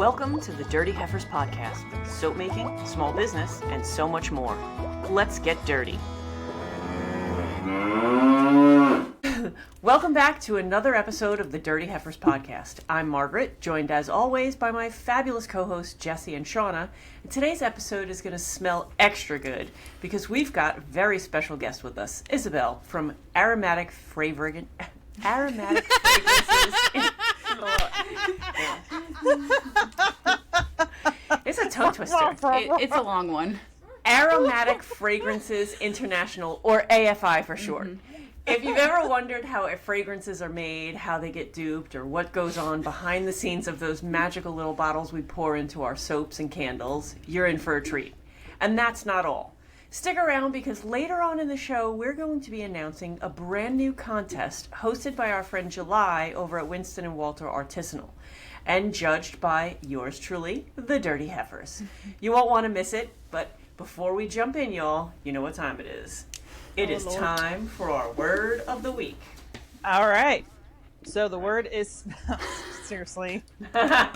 Welcome to the Dirty Heifers Podcast. Soap making, small business, and so much more. Let's get dirty. Welcome back to another episode of the Dirty Heifers Podcast. I'm Margaret, joined as always by my fabulous co-hosts Jessie and Shauna. And today's episode is going to smell extra good because we've got a very special guest with us, Isabele from Aromatic Fragrances. It's a tongue twister. It's a long one. Aromatic Fragrances International, or AFI for short. Mm-hmm. If you've ever wondered how fragrances are made, how they get duped, or what goes on behind the scenes of those magical little bottles we pour into our soaps and candles, you're in for a treat. And that's not all. Stick around because later on in the show, we're going to be announcing a brand new contest hosted by our friend July over at Winston and Walter Artisanal and judged by yours truly, the Dirty Heifers. You won't want to miss it, but before we jump in, y'all, you know what time it is. It is Lord. time for our word of the week. All right. So the word is... Seriously. All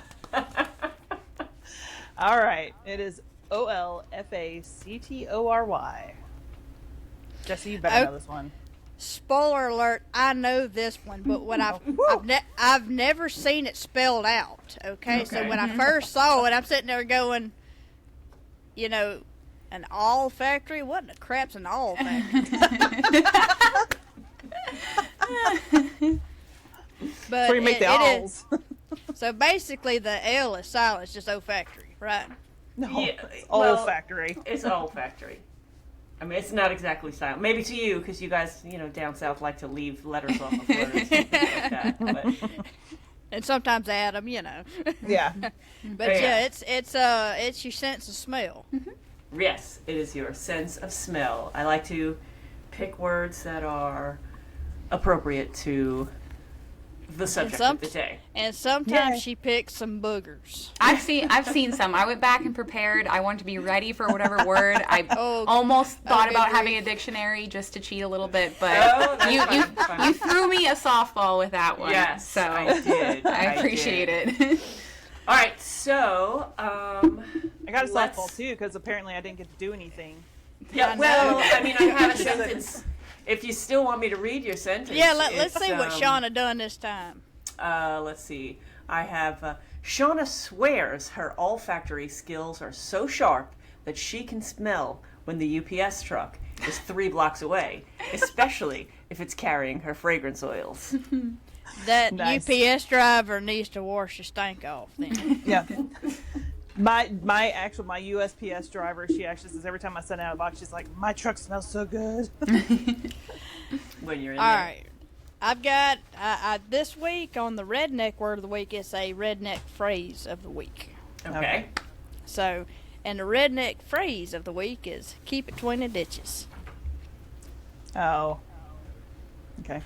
right. It is Olfactory. Jessie, you better know this one. Spoiler alert, I know this one, but when I've never seen it spelled out, okay? So when I first saw it, I'm sitting there going, you know, an all factory? What in the crap's an all factory? But Where you make the alls. So basically the L is silent, it's just olfactory, right? No, Yeah, it's well, olfactory. It's olfactory. I mean, it's not exactly silent. Maybe to you, because you guys, you know, down south like to leave letters off of words and things like that. But, And sometimes Adam, you know. Yeah. But yeah, it's your sense of smell. yes, it is your sense of smell. I like to pick words that are appropriate to the subject of the day. And sometimes she picks some boogers. I've seen some. I went back and prepared. I wanted to be ready for whatever word. I almost thought about having a dictionary just to cheat a little bit, but you threw me a softball with that one. Yes, so I did. I appreciate it. All right, so I got a softball too because apparently I didn't get to do anything. Yeah, well, I mean, I have a sentence. If you still want me to read your sentence. Yeah, let's see what Shauna done this time. Let's see. I have, Shauna swears her olfactory skills are so sharp that she can smell when the UPS truck is 3 blocks away, especially if it's carrying her fragrance oils. That Nice. UPS driver needs to wash your stank off then. Yeah. My USPS driver, she actually says every time I send out a box, she's like, my truck smells so good. When you're in All there. right. I've got, this week on the redneck word of the week, it's a redneck phrase of the week. Okay. So, and the redneck phrase of the week is keep it between the ditches. Oh. Okay.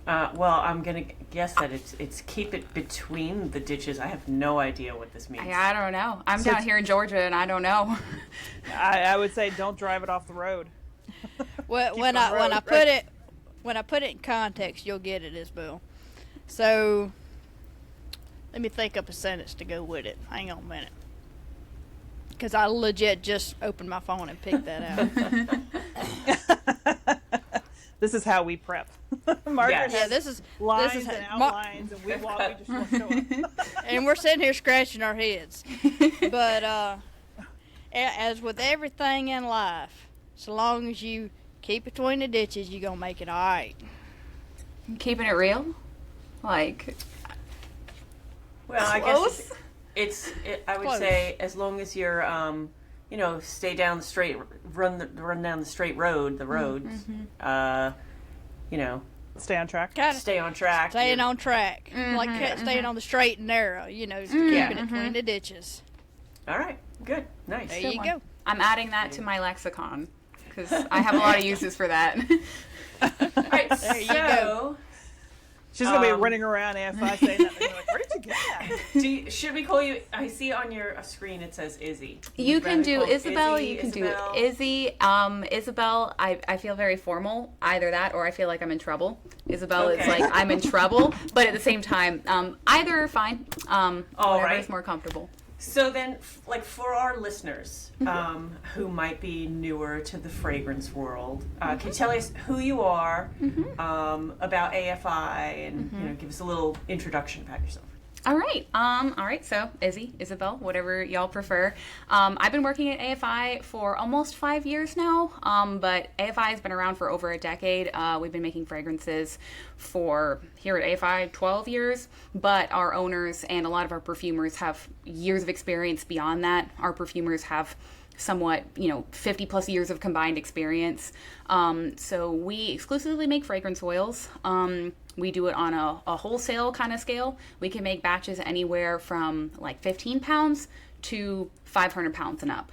Well, I'm going to guess that it's keep it between the ditches. I have no idea what this means. I don't know. I'm down here in Georgia and I don't know. I would say don't drive it off the road. Well, when on the road, I put it in context, you'll get it, Isabele. So, let me think up a sentence to go with it. Hang on a minute. Because I legit just opened my phone and picked that out. This is how we prep. Margaret Yes. has this is lines and outlines, and we just want to show it. and we're sitting here scratching our heads. But as with everything in life, so long as you keep between the ditches, you're going to make it all right. Keeping it real? Like, Well, I close? guess I would Close. say as long as you're, you know, stay down the straight, run down the straight road, the roads, you know, Stay on track. Kinda stay on track. staying on track. Like staying on the straight and narrow, you know, keeping it between the ditches. All right, good, nice. There you go. I'm adding that to my lexicon because I have a lot of uses for that. All right, There you so She's gonna be running around AFI saying that. They're like, where did you get that? Should we call you? I see on your screen it says Izzie. You can do Isabelle. Izzie, You can Isabelle. do Izzie. Isabelle, I feel very formal. Either that, or I feel like I'm in trouble. Isabelle is like I'm in trouble, but at the same time, either are fine. Whatever is more comfortable. So then, like for our listeners who might be newer to the fragrance world, can you tell us who you are, about AFI, and give us a little introduction about yourself? All right. So Izzie, Isabelle, whatever y'all prefer. I've been working at AFI for almost 5 years now, but AFI has been around for over a decade. We've been making fragrances for here at AFI 12 years, but our owners and a lot of our perfumers have years of experience beyond that. Our perfumers have somewhat, 50 plus years of combined experience. So we exclusively make fragrance oils. We do it on a wholesale kind of scale. We can make batches anywhere from like 15 pounds to 500 pounds and up.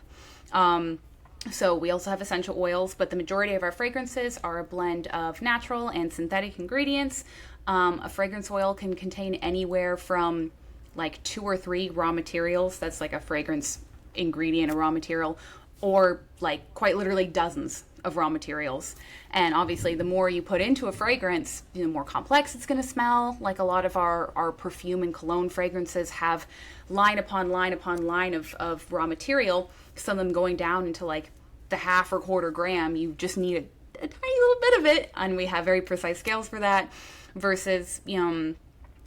So we also have essential oils, but the majority of our fragrances are a blend of natural and synthetic ingredients. A fragrance oil can contain anywhere from like 2 or 3 raw materials. That's like a fragrance ingredient, a raw material, or like quite literally dozens of raw materials. And obviously the more you put into a fragrance, the more complex it's going to smell. Like a lot of our perfume and cologne fragrances have line upon line upon line of raw material, some of them going down into like the half or quarter gram. You just need a tiny little bit of it, and we have very precise scales for that, versus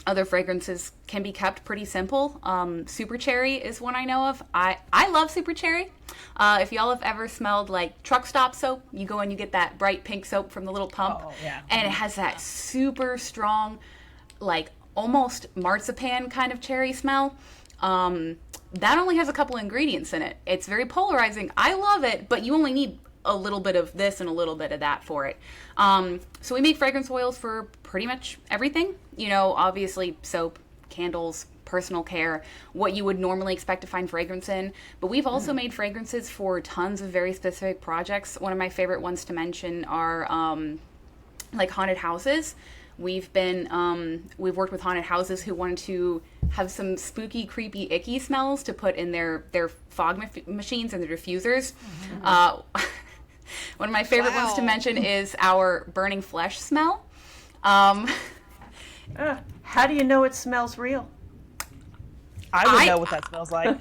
other fragrances can be kept pretty simple. Super Cherry is one I know of. I love Super Cherry. If y'all have ever smelled like truck stop soap, you go and you get that bright pink soap from the little pump. Oh, yeah. And it has that super strong, like almost marzipan kind of cherry smell. That only has a couple ingredients in it. It's very polarizing. I love it, but you only need a little bit of this and a little bit of that for it. So we make fragrance oils for pretty much everything. Obviously soap, candles, personal care, what you would normally expect to find fragrance in. But we've also made fragrances for tons of very specific projects. One of my favorite ones to mention are like haunted houses. We've worked with haunted houses who wanted to have some spooky, creepy, icky smells to put in their fog machines and their diffusers. One of my favorite ones to mention is our burning flesh smell. How do you know it smells real? I would know what that smells like.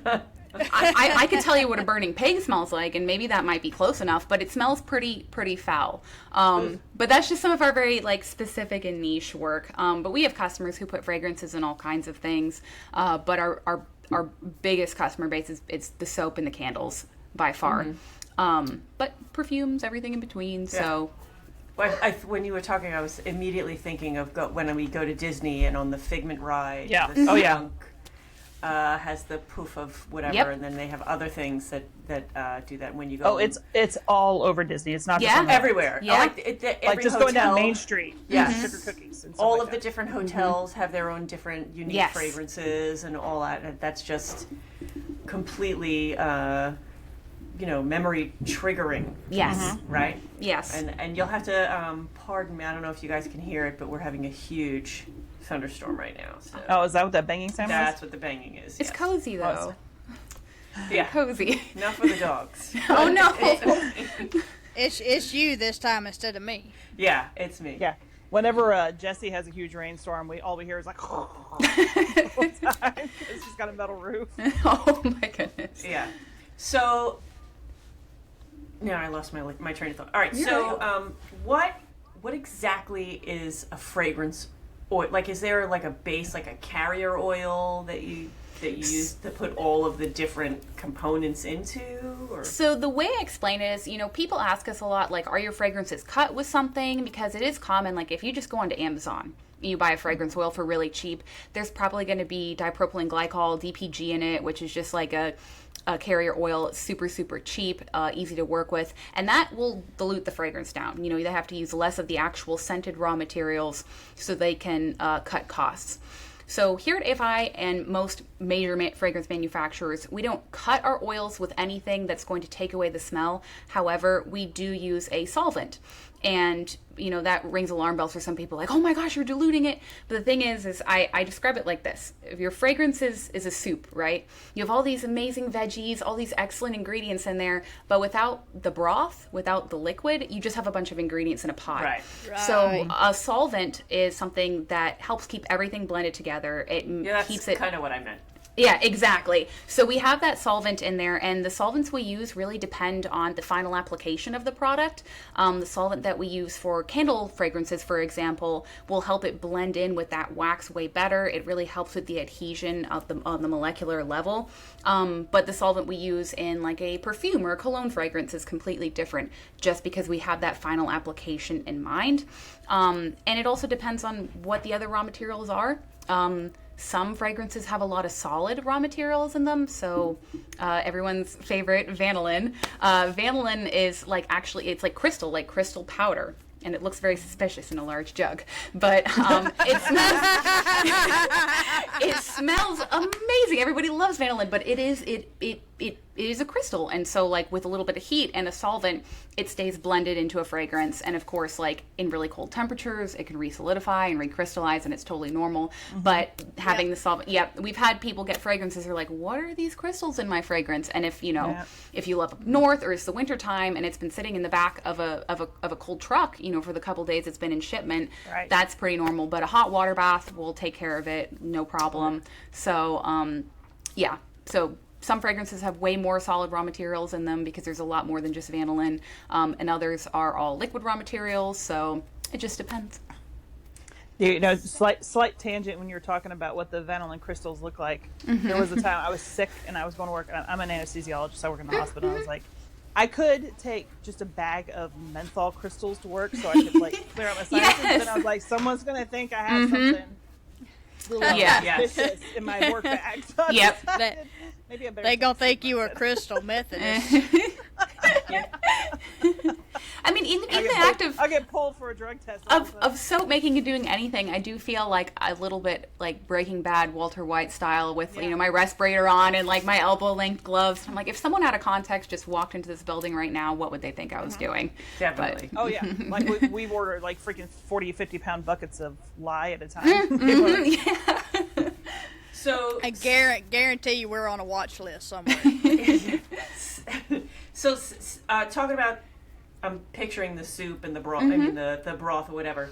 I could tell you what a burning pig smells like, and maybe that might be close enough, but it smells pretty foul. But that's just some of our very like specific and niche work. But we have customers who put fragrances in all kinds of things. But our biggest customer base is the soap and the candles by far. But perfumes, everything in between. So. When you were talking, I was immediately thinking of when we go to Disney and on the Figment ride. Yeah. The Oh, yeah. skunk, has the poof of whatever, Yep. and then they have other things that do that when you go. Oh, it's all over Disney. It's not just on the- everywhere. Yeah. Every just hotel, going down Main Street. Yes. Sugar cookies. And stuff all like of the that. different hotels have their own different unique Yes. fragrances and all that. And that's just completely, memory triggering. Yes. Right? Yes. And you'll have to pardon me. I don't know if you guys can hear it, but we're having a huge thunderstorm right now. So Oh, is that what that banging sound was? that's what the banging is. It's yes. cozy though. Yeah. Cozy. Not for the dogs. Oh no. It's you this time instead of me. Yeah, it's me. Yeah. Whenever Jessie has a huge rainstorm, all we hear is like the whole time. She's got a metal roof. Oh my goodness. Yeah. So now I lost my train of thought. All right. So what exactly is a fragrance oil? Like, is there like a base, like a carrier oil that you use to put all of the different components into? Or? So the way I explain it is, people ask us a lot, like, are your fragrances cut with something? Because it is common, like, if you just go onto Amazon, you buy a fragrance oil for really cheap, there's probably going to be dipropylene glycol, DPG in it, which is just like a carrier oil. It's super, super cheap, easy to work with, and that will dilute the fragrance down. You have to use less of the actual scented raw materials so they can cut costs. So here at AFI and most major fragrance manufacturers, we don't cut our oils with anything that's going to take away the smell. However, we do use a solvent. And, you know, that rings alarm bells for some people, like, oh my gosh, you're diluting it. But the thing is I describe it like this. If your fragrance is a soup, right? You have all these amazing veggies, all these excellent ingredients in there, but without the broth, without the liquid, you just have a bunch of ingredients in a pot. Right. So a solvent is something that helps keep everything blended together. It keeps it... kind of what I meant. Yeah, exactly. So we have that solvent in there, and the solvents we use really depend on the final application of the product. The solvent that we use for candle fragrances, for example, will help it blend in with that wax way better. It really helps with the adhesion on the molecular level. But the solvent we use in like a perfume or a cologne fragrance is completely different, just because we have that final application in mind. And it also depends on what the other raw materials are. Some fragrances have a lot of solid raw materials in them. So everyone's favorite, vanillin. Vanillin is like, actually, it's like crystal powder. And it looks very suspicious in a large jug. But it smells amazing. Everybody loves vanillin, but it is a crystal. And so like with a little bit of heat and a solvent, it stays blended into a fragrance. And of course, like in really cold temperatures, it can re-solidify and recrystallize, and it's totally normal. Mm-hmm. But having the solvent, we've had people get fragrances who are like, what are these crystals in my fragrance? And if, you know, if you live up north or it's the winter time and it's been sitting in the back of a cold truck, you know, for the couple days it's been in shipment, that's pretty normal. But a hot water bath will take care of it, no problem. So, so some fragrances have way more solid raw materials in them because there's a lot more than just vanillin, and others are all liquid raw materials, so it just depends. You know, slight tangent when you were talking about what the vanillin crystals look like. Mm-hmm. There was a time I was sick and I was going to work. I'm an anesthesiologist. I work in the hospital. And I was like, I could take just a bag of menthol crystals to work so I could like clear out my sinuses. Yes. But I was like, someone's going to think I have something suspicious in my work bag. So maybe they gonna think you were crystal Methodist. I mean, in the act of... I'll get pulled for a drug test. Of soap making and doing anything, I do feel like a little bit like Breaking Bad, Walter White style with, you know, my respirator on and like my elbow-length gloves. I'm like, if someone out of context just walked into this building right now, what would they think I was doing? Definitely. But, like we've ordered like freaking 40, 50-pound buckets of lye at a time. So I guarantee you we're on a watch list somewhere. So talking about, I'm picturing the soup and the broth. I mean the broth or whatever.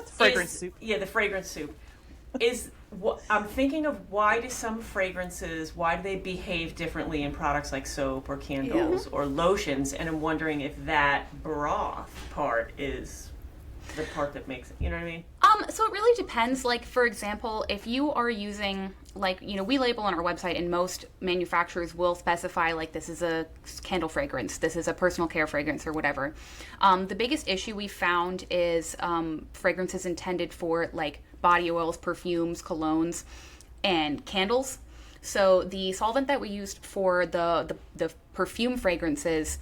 Fragrance soup. Yeah, the fragrance soup. I'm thinking of why do they behave differently in products like soap or candles or lotions, and I'm wondering if that broth part is the part that makes it, you know what I mean? So it really depends. Like, for example, if you are using, like, you know, we label on our website, and most manufacturers will specify, like, this is a candle fragrance, this is a personal care fragrance, or whatever. The biggest issue we found is fragrances intended for, like, body oils, perfumes, colognes, and candles. So the solvent that we used for the perfume fragrances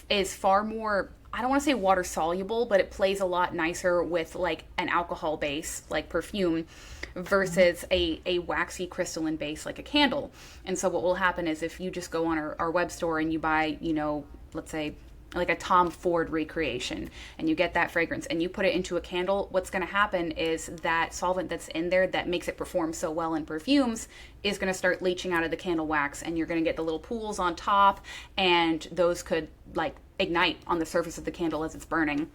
is far more, I don't want to say water soluble, but it plays a lot nicer with like an alcohol base like perfume versus a waxy crystalline base like a candle. And so what will happen is if you just go on our web store and you buy, you know, let's say like a Tom Ford recreation, and you get that fragrance and you put it into a candle, what's going to happen is that solvent that's in there that makes it perform so well in perfumes is going to start leaching out of the candle wax, and you're going to get the little pools on top, and those could like ignite on the surface of the candle as it's burning.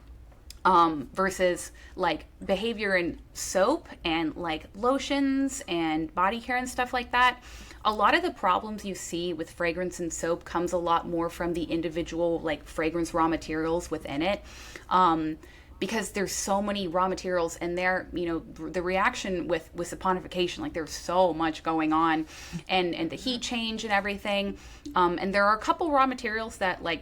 Versus like behavior in soap and like lotions and body care and stuff like that. A lot of the problems you see with fragrance and soap comes a lot more from the individual like fragrance raw materials within it. Because there's so many raw materials in there, you know, the reaction with saponification, like there's so much going on, and the heat change and everything. And there are a couple raw materials that like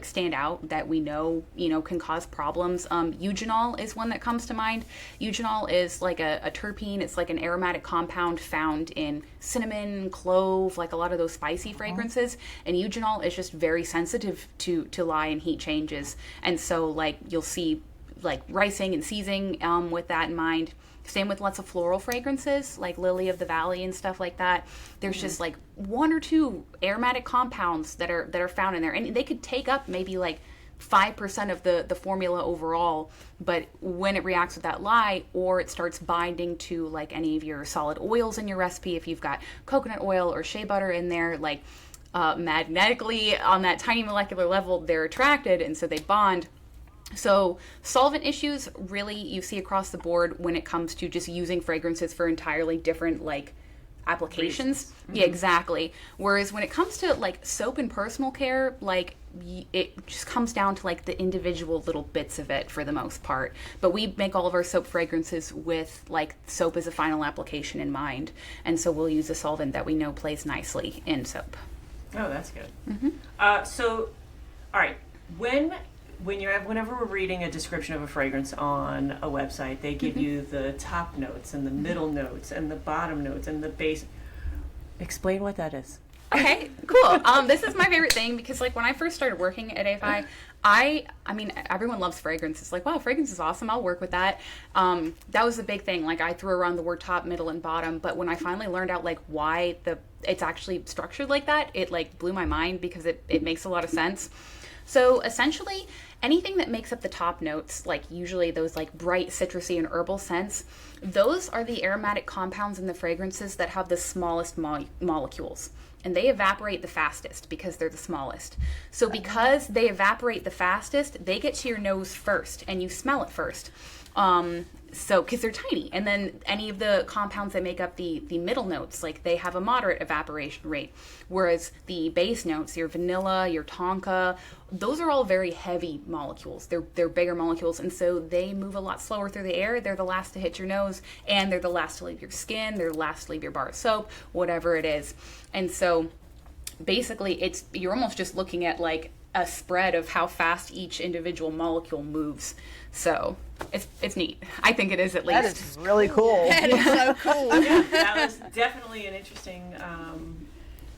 stand out that we know, you know, can cause problems. Eugenol is one that comes to mind. Eugenol is like a terpene. It's like an aromatic compound found in cinnamon, clove, like a lot of those spicy fragrances. And eugenol is just very sensitive to lye and heat changes. And so like you'll see like ricing and seizing with that in mind. Same with lots of floral fragrances, like Lily of the Valley and stuff like that. There's just like one or two aromatic compounds that are found in there, and they could take up maybe like 5% of the formula overall, but when it reacts with that lye, or it starts binding to like any of your solid oils in your recipe, if you've got coconut oil or shea butter in there, like magnetically on that tiny molecular level, they're attracted, and so they bond. So solvent issues really you see across the board when it comes to just using fragrances for entirely different like applications. Yeah, exactly. Whereas when it comes to like soap and personal care, like it just comes down to like the individual little bits of it for the most part. But we make all of our soap fragrances with like soap as a final application in mind, and so we'll use a solvent that we know plays nicely in soap. Oh, that's good. So, all right, whenever we're reading a description of a fragrance on a website, they give you the top notes and the middle notes and the bottom notes and the base. Explain what that is. Okay, cool. This is my favorite thing because like when I first started working at AFI, I mean, everyone loves fragrance. It's like, wow, fragrance is awesome. I'll work with that. That was the big thing. Like I threw around the word top, middle, and bottom. But when I finally learned out like why it's actually structured like that, it like blew my mind because it makes a lot of sense. So essentially, anything that makes up the top notes, like usually those like bright citrusy and herbal scents, those are the aromatic compounds in the fragrances that have the smallest molecules. And they evaporate the fastest because they're the smallest. So because they evaporate the fastest, they get to your nose first and you smell it first. So because they're tiny. And then any of the compounds that make up the middle notes, like they have a moderate evaporation rate. Whereas the base notes, your vanilla, your tonka, those are all very heavy molecules. They're bigger molecules, and so they move a lot slower through the air. They're the last to hit your nose, and they're the last to leave your skin. They're the last to leave your bar of soap, whatever it is. And so basically you're almost just looking at like a spread of how fast each individual molecule moves. So it's neat. I think it is, at least. That is really cool. That is so cool. Yeah, that was definitely an interesting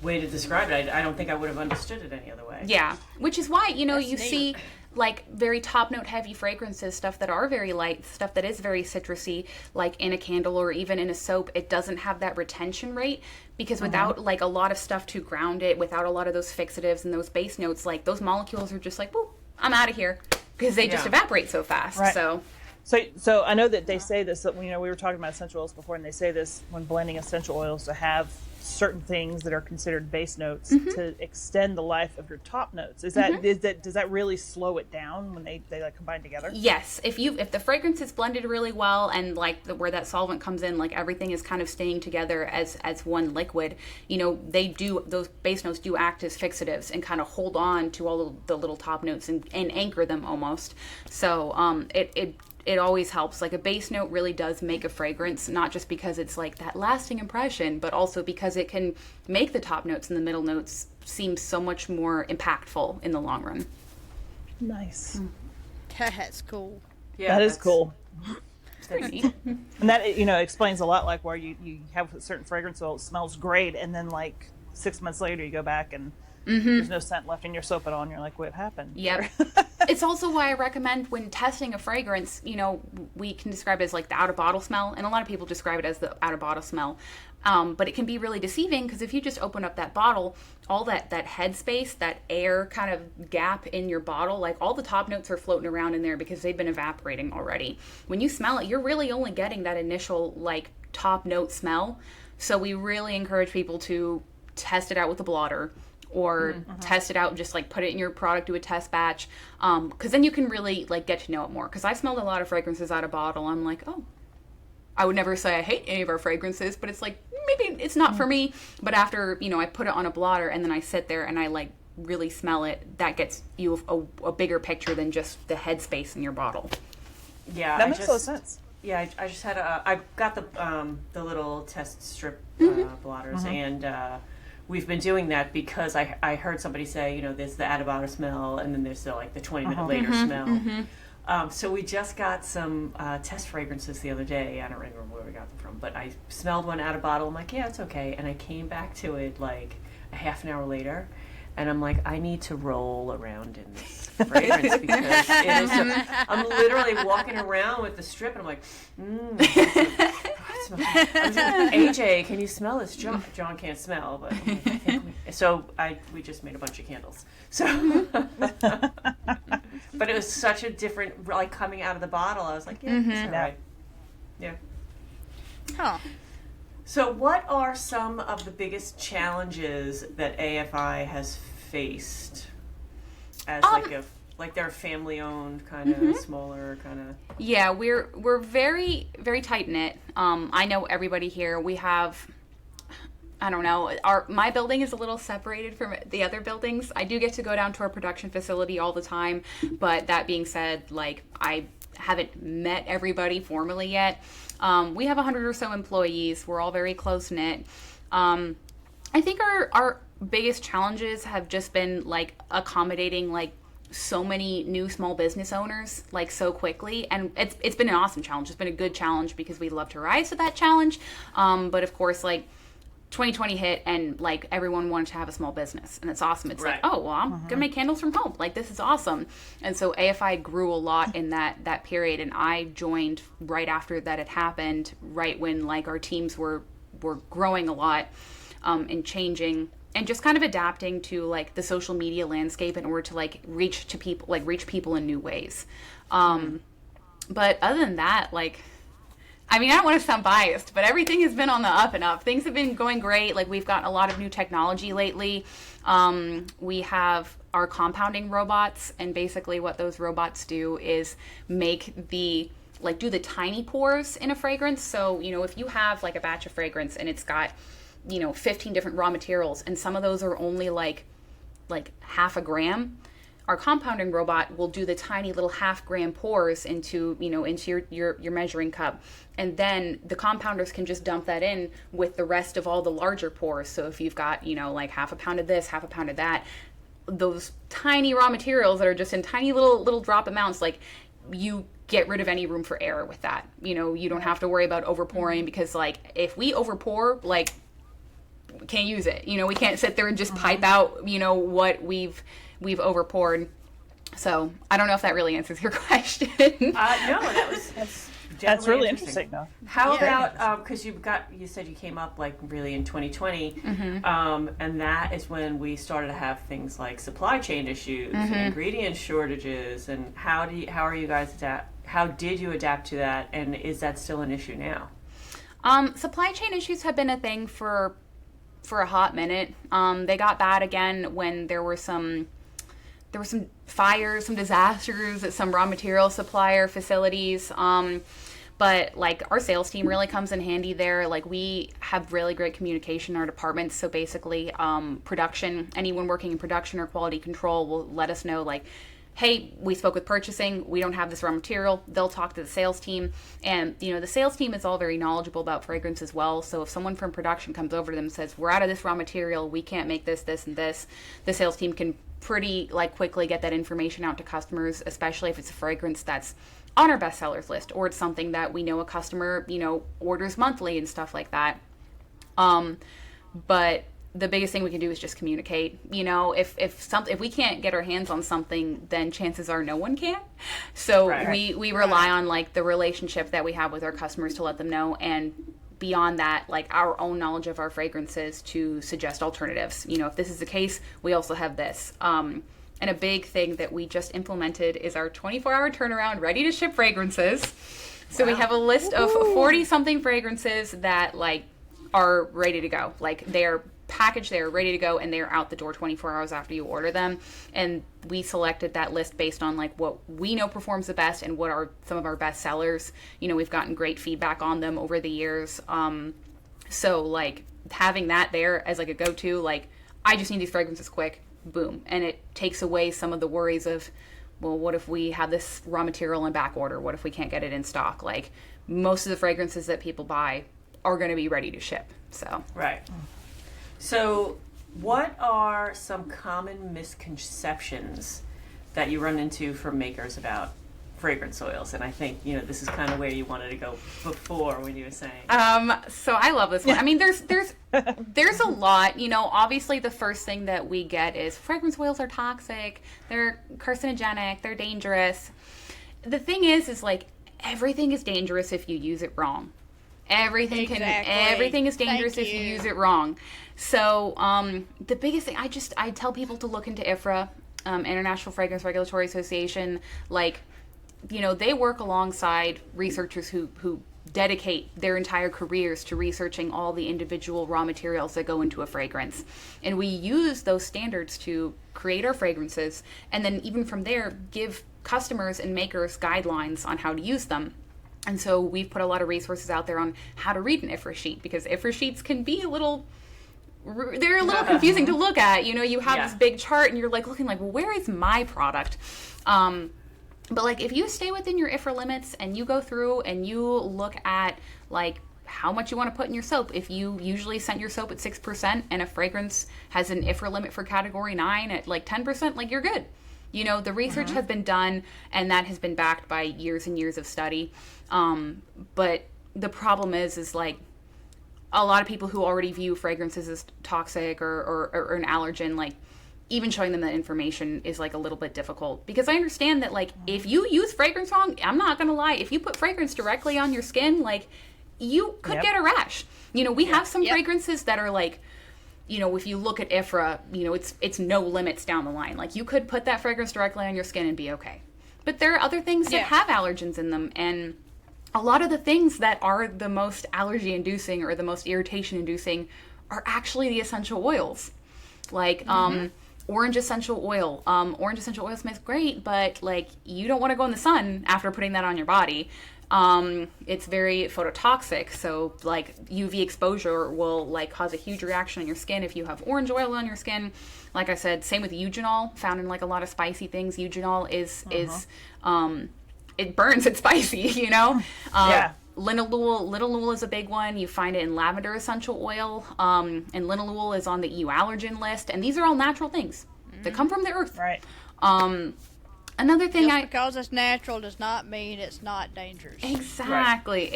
way to describe it. I don't think I would have understood it any other way. Yeah, which is why, you know, That's you neat. see like very top note heavy fragrances, stuff that are very light, stuff that is very citrusy, like in a candle or even in a soap. It doesn't have that retention rate because without like a lot of stuff to ground it, without a lot of those fixatives and those base notes, like those molecules are just like, whoop, I'm out of here, because they just evaporate so fast. Right. So I know that they say this, that, you know, we were talking about essential oils before, and they say this when blending essential oils to have certain things that are considered base notes to extend the life of your top notes. Does that really slow it down when they like combine together? Yes, if the fragrance is blended really well and like where that solvent comes in, like everything is kind of staying together as one liquid, you know, those base notes do act as fixatives and kind of hold on to all of the little top notes and anchor them almost. So it always helps. Like a base note really does make a fragrance, not just because it's like that lasting impression, but also because it can make the top notes and the middle notes seem so much more impactful in the long run. Nice. That's cool. Yeah, that is cool. It's pretty neat. And that, you know, explains a lot, like where you have a certain fragrance oil, it smells great, and then like 6 months later you go back and there's no scent left in your soap at all, and you're like, what happened? Yep. It's also why I recommend when testing a fragrance, you know, we can describe it as like the out of bottle smell, and a lot of people describe it as the out of bottle smell. But it can be really deceiving because if you just open up that bottle, all that headspace, that air kind of gap in your bottle, like all the top notes are floating around in there because they've been evaporating already. When you smell it, you're really only getting that initial like top note smell. So we really encourage people to test it out with a blotter, or test it out, just like put it in your product, do a test batch, because then you can really like get to know it more. Because I smelled a lot of fragrances out of bottle. I'm like, oh, I would never say I hate any of our fragrances, but it's like maybe it's not for me. But after, you know, I put it on a blotter and then I sit there and I like really smell it, that gets you a bigger picture than just the headspace in your bottle. Yeah, That makes a lot of sense. Yeah, I just had I got the little test strip blotters, and we've been doing that because I heard somebody say, you know, there's the out of bottle smell, and then there's the like the 20-minute later smell. So we just got some test fragrances the other day. I don't remember where we got them from, but I smelled one out of bottle. I'm like, yeah, it's okay. And I came back to it like a half an hour later, and I'm like, I need to roll around in this fragrance because it is. I'm literally walking around with the strip, and I'm like, AJ, can you smell this? John can't smell, but I think we just made a bunch of candles. So But it was such a different, like, coming out of the bottle. I was like, yeah, that's all right. Yeah. Huh. So what are some of the biggest challenges that AFI has faced as like they're family owned kind of smaller kind of? Yeah, we're very, very tight knit. I know everybody here. We have, I don't know, my building is a little separated from the other buildings. I do get to go down to our production facility all the time, but that being said, like, I haven't met everybody formally yet. We have 100 or so employees. We're all very close knit. I think our biggest challenges have just been like accommodating like so many new small business owners like so quickly, and it's been an awesome challenge. It's been a good challenge because we love to rise to that challenge. But of course, like 2020 hit and like everyone wanted to have a small business, and it's awesome. It's like, oh well, I'm gonna make candles from home. Like, this is awesome. And so AFI grew a lot in that period, and I joined right after that had happened, right when like our teams were growing a lot, and changing and just kind of adapting to like the social media landscape in order to like reach people in new ways. But other than that, like, I mean, I don't want to sound biased, but everything has been on the up and up. Things have been going great. Like, we've gotten a lot of new technology lately. We have our compounding robots, and basically what those robots do is do the tiny pours in a fragrance. So, you know, if you have like a batch of fragrance and it's got, 15 different raw materials, and some of those are only like half a gram, our compounding robot will do the tiny little half-gram pours into your measuring cup, and then the compounders can just dump that in with the rest of all the larger pours. So if you've got like half a pound of this, half a pound of that, those tiny raw materials that are just in tiny little drop amounts, like, you get rid of any room for error with that. You don't have to worry about overpouring, because like if we overpour, like, we can't use it. We can't sit there and just pipe out what we've overpoured. So I don't know if that really answers your question. No, that's really interesting though. How about, because you said you came up like really in 2020, and that is when we started to have things like supply chain issues, and ingredient shortages, and how did you adapt to that, and is that still an issue now? Supply chain issues have been a thing for a hot minute. They got bad again when there were some fires, some disasters at some raw material supplier facilities. But like, our sales team really comes in handy there. Like, we have really great communication in our departments. So basically, production, anyone working in production or quality control will let us know, like, hey, we spoke with purchasing, we don't have this raw material. They'll talk to the sales team, and the sales team is all very knowledgeable about fragrance as well. So if someone from production comes over to them and says, we're out of this raw material, we can't make this, this, and this, the sales team can pretty like quickly get that information out to customers, especially if it's a fragrance that's on our bestsellers list, or it's something that we know a customer orders monthly and stuff like that. But the biggest thing we can do is just communicate. If we can't get our hands on something, then chances are no one can. So we rely on like the relationship that we have with our customers to let them know, and beyond that, like, our own knowledge of our fragrances to suggest alternatives. If this is the case, we also have this. And a big thing that we just implemented is our 24-hour turnaround ready to ship fragrances. So we have a list of 40 something fragrances that like are ready to go. Like, they're packaged, they're ready to go, and they're out the door 24 hours after you order them. And we selected that list based on like what we know performs the best and what are some of our best sellers. We've gotten great feedback on them over the years. So like, having that there as like a go-to, like, I just need these fragrances quick, boom. And it takes away some of the worries of, well, what if we have this raw material in back order? What if we can't get it in stock? Like, most of the fragrances that people buy are going to be ready to ship. So right. So what are some common misconceptions that you run into from makers about fragrance oils? And I think, this is kind of where you wanted to go before when you were saying. So I love this one. I mean, there's a lot, obviously the first thing that we get is fragrance oils are toxic, they're carcinogenic, they're dangerous. The thing is like, everything is dangerous if you use it wrong. Everything is dangerous if you use it wrong. So the biggest thing, I tell people to look into IFRA. International Fragrance Regulatory Association, like, you know, they work alongside researchers who dedicate their entire careers to researching all the individual raw materials that go into a fragrance. And we use those standards to create our fragrances, and then even from there, give customers and makers guidelines on how to use them. And so we've put a lot of resources out there on how to read an IFRA sheet, because IFRA sheets can be a little confusing to look at. You know, you have this big chart and you're like looking like, well, where is my product? But like, if you stay within your IFRA limits and you go through and you look at like how much you want to put in your soap, if you usually scent your soap at 6% and a fragrance has an IFRA limit for category 9 at like 10%, like, you're good. You know, the research has been done, and that has been backed by years and years of study. But the problem is like, a lot of people who already view fragrances as toxic or an allergen, like, even showing them that information is like a little bit difficult, because I understand that, like, if you use fragrance wrong, I'm not gonna lie, if you put fragrance directly on your skin, like, you could get a rash. You know, we have some fragrances that are like, you know, if you look at IFRA, you know, it's no limits down the line. Like, you could put that fragrance directly on your skin and be okay. But there are other things that have allergens in them, and a lot of the things that are the most allergy inducing or the most irritation inducing are actually the essential oils. Like, orange essential oil. Orange essential oil smells great, but like, you don't want to go in the sun after putting that on your body. It's very phototoxic, so like UV exposure will like cause a huge reaction on your skin if you have orange oil on your skin. Like I said, same with eugenol, found in like a lot of spicy things. Eugenol is it burns, it's spicy, you know? Linalool is a big one. You find it in lavender essential oil, and linalool is on the EU allergen list, and these are all natural things that come from the earth. Right. Another thing, just because it's natural does not mean it's not dangerous. Exactly.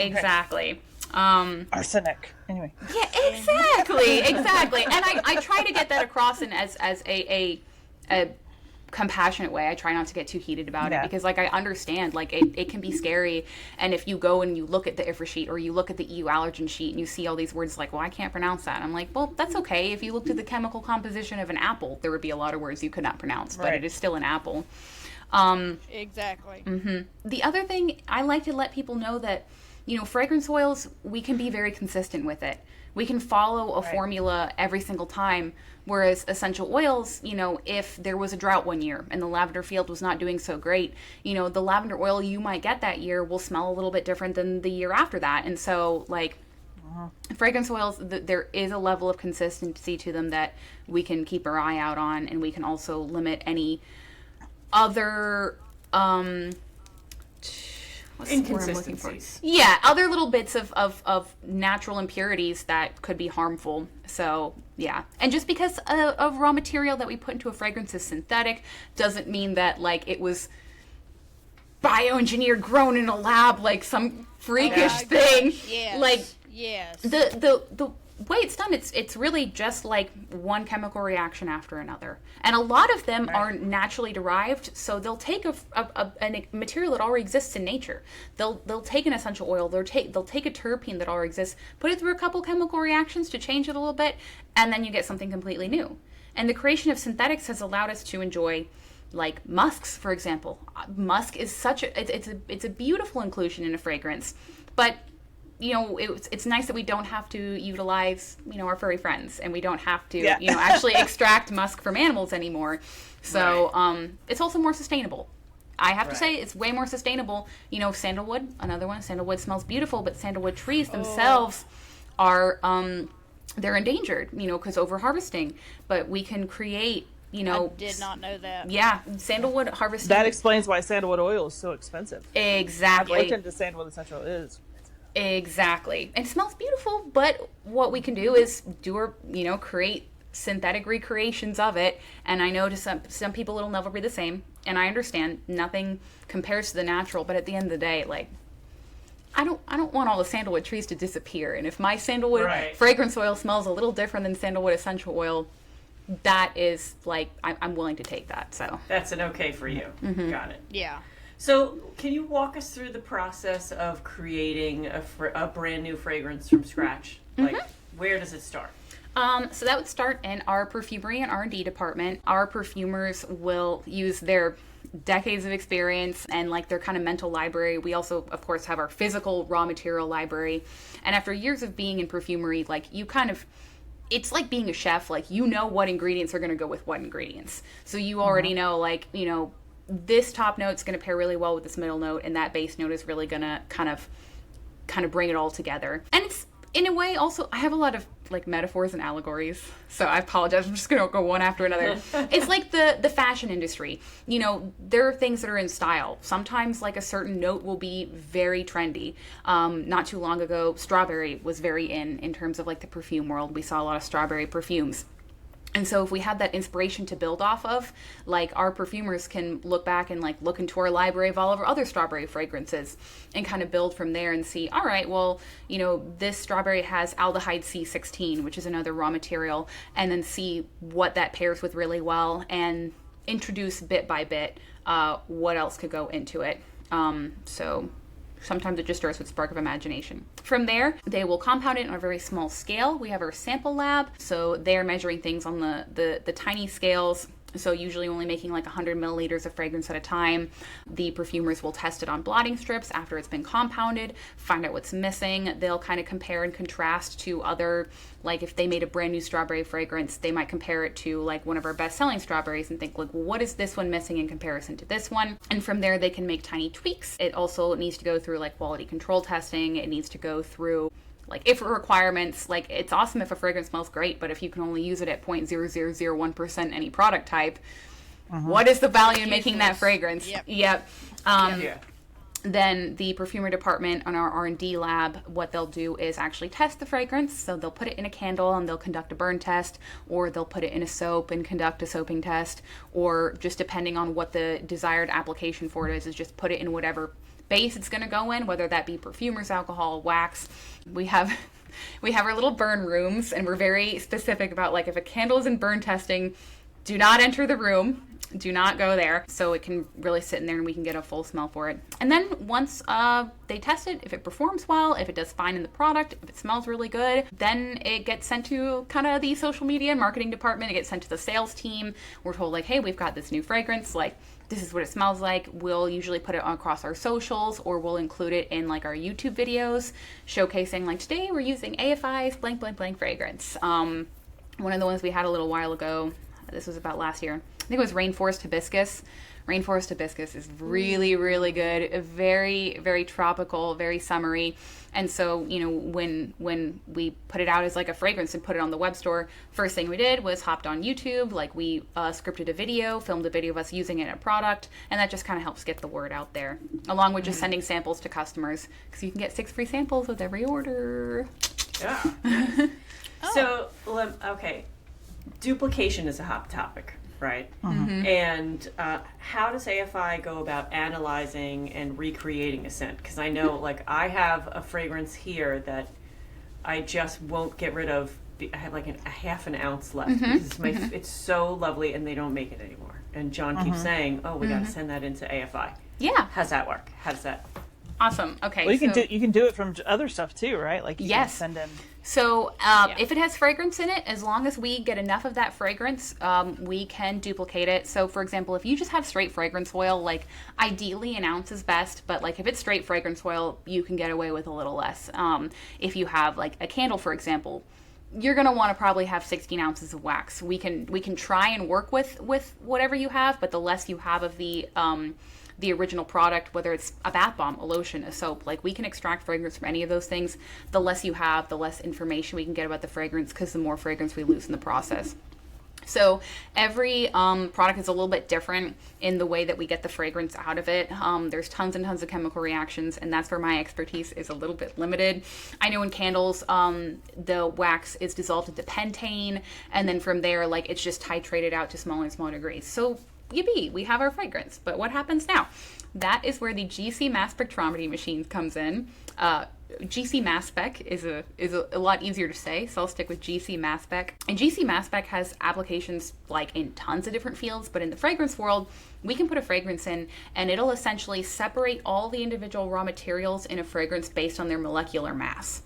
Arsenic. Anyway. Yeah, exactly. And I try to get that across in as a compassionate way. I try not to get too heated about it, because like, I understand, like, it can be scary, and if you go and you look at the IFRA sheet or you look at the EU allergen sheet and you see all these words like, well, I can't pronounce that. I'm like, well, that's okay. If you looked at the chemical composition of an apple, there would be a lot of words you could not pronounce, but it is still an apple. Exactly. The other thing, I like to let people know that, you know, fragrance oils, we can be very consistent with it. We can follow a formula every single time. Whereas essential oils, you know, if there was a drought one year and the lavender field was not doing so great, you know, the lavender oil you might get that year will smell a little bit different than the year after that. And so, like, fragrance oils, there is a level of consistency to them that we can keep our eye out on, and we can also limit any other inconsistencies. Yeah, other little bits of natural impurities that could be harmful. So, yeah. And just because a raw material that we put into a fragrance is synthetic doesn't mean that, like, it was bioengineered, grown in a lab, like some freakish thing. Yes. Like, yes. The way it's done, it's really just like one chemical reaction after another, and a lot of them are naturally derived. So they'll take a material that already exists in nature. They'll take an essential oil. They'll take a terpene that already exists, put it through a couple chemical reactions to change it a little bit, and then you get something completely new. And the creation of synthetics has allowed us to enjoy, like, musks, for example. Musk is it's a beautiful inclusion in a fragrance, but you know, it's nice that we don't have to utilize, you know, our furry friends, and we don't have to, you know, actually extract musk from animals anymore. So it's also more sustainable. I have to say, it's way more sustainable. You know, sandalwood, another one. Sandalwood smells beautiful, but sandalwood trees themselves are they're endangered, you know, because over harvesting. But we can create, you know, I did not know that. Yeah, sandalwood harvesting. That explains why sandalwood oil is so expensive. Exactly. I've looked into sandalwood essential oil. It is. Exactly. And it smells beautiful, but what we can do is create synthetic recreations of it. And I know to some people it'll never be the same, and I understand nothing compares to the natural, but at the end of the day, like, I don't want all the sandalwood trees to disappear. And if my sandalwood fragrance oil smells a little different than sandalwood essential oil, that is, like, I'm willing to take that. So that's an okay for you. Got it. Yeah. So, can you walk us through the process of creating a brand new fragrance from scratch? Like, where does it start? So that would start in our perfumery and R&D department. Our perfumers will use their decades of experience and like their kind of mental library. We also, of course, have our physical raw material library. And after years of being in perfumery, like you kind of, it's like being a chef, like you know what ingredients are going to go with what ingredients. So you already know, like, you know, this top note's going to pair really well with this middle note, and that base note is really going to kind of bring it all together. And it's, in a way, also, I have a lot of like metaphors and allegories, so I apologize. I'm just gonna go one after another. It's like the fashion industry. You know, there are things that are in style. Sometimes like a certain note will be very trendy. Not too long ago, strawberry was very in terms of like the perfume world. We saw a lot of strawberry perfumes. And so if we have that inspiration to build off of, like our perfumers can look back and like look into our library of all of our other strawberry fragrances and kind of build from there and see, all right, well, you know, this strawberry has aldehyde C16, which is another raw material, and then see what that pairs with really well and introduce bit by bit what else could go into it. So sometimes it just starts with spark of imagination. From there, they will compound it on a very small scale. We have our sample lab, so they're measuring things on the tiny scales. So usually only making like 100 milliliters of fragrance at a time. The perfumers will test it on blotting strips after it's been compounded, find out what's missing. They'll kind of compare and contrast to other, like if they made a brand new strawberry fragrance, they might compare it to like one of our best-selling strawberries and think like, well, what is this one missing in comparison to this one? And from there, they can make tiny tweaks. It also needs to go through like quality control testing. It needs to go through like if requirements. Like it's awesome if a fragrance smells great, but if you can only use it at 0.0001% any product type, what is the value in making that fragrance? Yep. Then the perfumery department on our R&D lab, what they'll do is actually test the fragrance. So they'll put it in a candle and they'll conduct a burn test, or they'll put it in a soap and conduct a soaping test, or just depending on what the desired application for it is just put it in whatever base it's going to go in, whether that be perfumers, alcohol, wax. We have our little burn rooms, and we're very specific about like if a candle is in burn testing, do not enter the room. Do not go there, so it can really sit in there and we can get a full smell for it. And then once they test it, if it performs well, if it does fine in the product, if it smells really good, then it gets sent to kind of the social media and marketing department. It gets sent to the sales team. We're told like, hey, we've got this new fragrance, like this is what it smells like. We'll usually put it across our socials, or we'll include it in like our YouTube videos showcasing like today we're using AFI's blank blank blank fragrance. One of the ones we had a little while ago, this was about last year, I think it was Rainforest Hibiscus. Rainforest Hibiscus is really, really good. Very, very tropical, very summery. And so, you know, when we put it out as like a fragrance and put it on the web store, first thing we did was hopped on YouTube. Like we scripted a video, filmed a video of us using it in a product, and that just kind of helps get the word out there, along with just sending samples to customers, because you can get 6 free samples with every order. Yeah. So, okay, duplication is a hot topic. Right? And how does AFI go about analyzing and recreating a scent? Because I know, like, I have a fragrance here that I just won't get rid of. I have like a half an ounce left because it's so lovely, and they don't make it anymore. And John keeps saying, "Oh, we got to send that into AFI." Yeah. How's that work? How does that? Awesome. Okay. Well, you can do it from other stuff too, right? Like you can send in. So if it has fragrance in it, as long as we get enough of that fragrance, we can duplicate it. So for example, if you just have straight fragrance oil, like ideally an ounce is best, but like if it's straight fragrance oil, you can get away with a little less. If you have like a candle, for example, you're going to want to probably have 16 ounces of wax. We can try and work with whatever you have, but the less you have of the original product, whether it's a bath bomb, a lotion, a soap, like we can extract fragrance from any of those things. The less you have, the less information we can get about the fragrance, because the more fragrance we lose in the process. So every product is a little bit different in the way that we get the fragrance out of it. There's tons and tons of chemical reactions, and that's where my expertise is a little bit limited. I know in candles, the wax is dissolved into pentane, and then from there, like it's just titrated out to smaller and smaller degrees. So yippee, we have our fragrance. But what happens now? That is where the GC mass spectrometry machine comes in. GC mass spec is a lot easier to say, so I'll stick with GC mass spec. And GC mass spec has applications like in tons of different fields, but in the fragrance world, we can put a fragrance in and it'll essentially separate all the individual raw materials in a fragrance based on their molecular mass.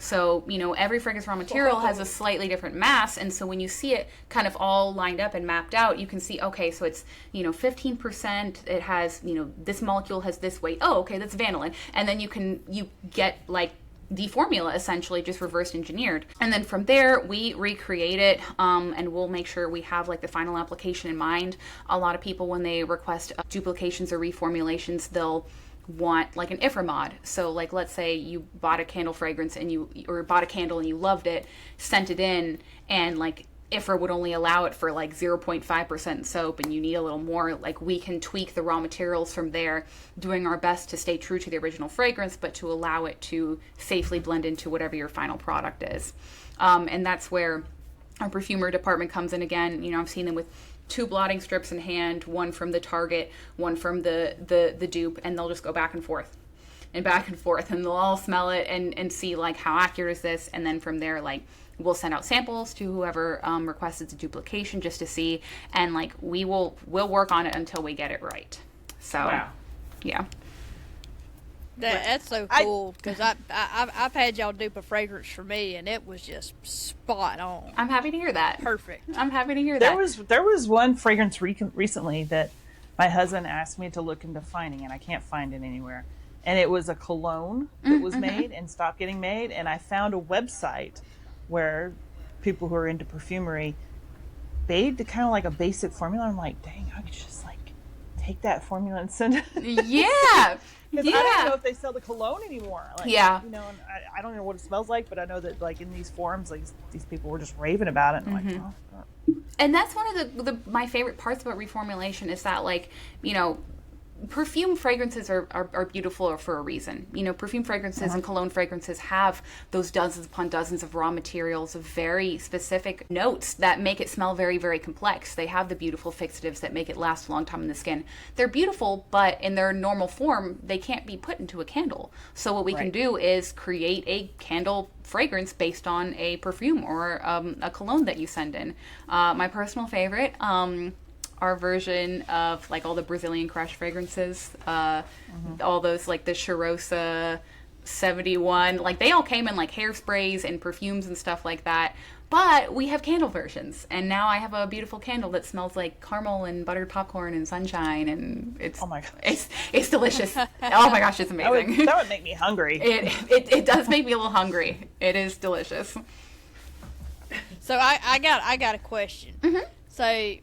So, every fragrance raw material has a slightly different mass. And so when you see it kind of all lined up and mapped out, you can see, okay, so it's, 15%, it has, this molecule has this weight. Oh, okay, that's vanillin. And then you get like the formula essentially just reverse engineered. And then from there, we recreate it, and we'll make sure we have like the final application in mind. A lot of people, when they request duplications or reformulations, they'll want like an IFR mod. So like, let's say you bought a candle fragrance or bought a candle and you loved it, sent it in, and like IFR would only allow it for like 0.5% soap and you need a little more. Like, we can tweak the raw materials from there, doing our best to stay true to the original fragrance, but to allow it to safely blend into whatever your final product is. And that's where our perfumer department comes in again. I've seen them with 2 blotting strips in hand, one from the target, one from the dupe, and they'll just go back and forth, and they'll all smell it and see like, how accurate is this, and then from there, like, we'll send out samples to whoever requested the duplication just to see, and like, we'll work on it until we get it right. So, wow. Yeah. That's so cool, because I've had y'all dupe a fragrance for me, and it was just spot on. I'm happy to hear that. Perfect. I'm happy to hear that. There was one fragrance recently that my husband asked me to look into finding, and I can't find it anywhere. And it was a cologne that was made and stopped getting made, and I found a website where people who are into perfumery made kind of like a basic formula. I'm like, dang, I could just like take that formula and send it. Yeah. Because I don't know if they sell the cologne anymore. Like, yeah. And I don't know what it smells like, but I know that like in these forums, like these people were just raving about it. And I'm like, oh, God. And that's one of my favorite parts about reformulation is that, like, perfume fragrances are beautiful for a reason. Perfume fragrances and cologne fragrances have those dozens upon dozens of raw materials of very specific notes that make it smell very, very complex. They have the beautiful fixatives that make it last a long time in the skin. They're beautiful, but in their normal form, they can't be put into a candle. So what we can do is create a candle fragrance based on a perfume or a cologne that you send in. My personal favorite, our version of like all the Brazilian crush fragrances, all those like the Cheirosa 71, like they all came in like hairsprays and perfumes and stuff like that. But we have candle versions, and now I have a beautiful candle that smells like caramel and buttered popcorn and sunshine, and it's it's delicious. Oh my gosh, it's amazing. That would make me hungry. It does make me a little hungry. It is delicious. So I got a question. So,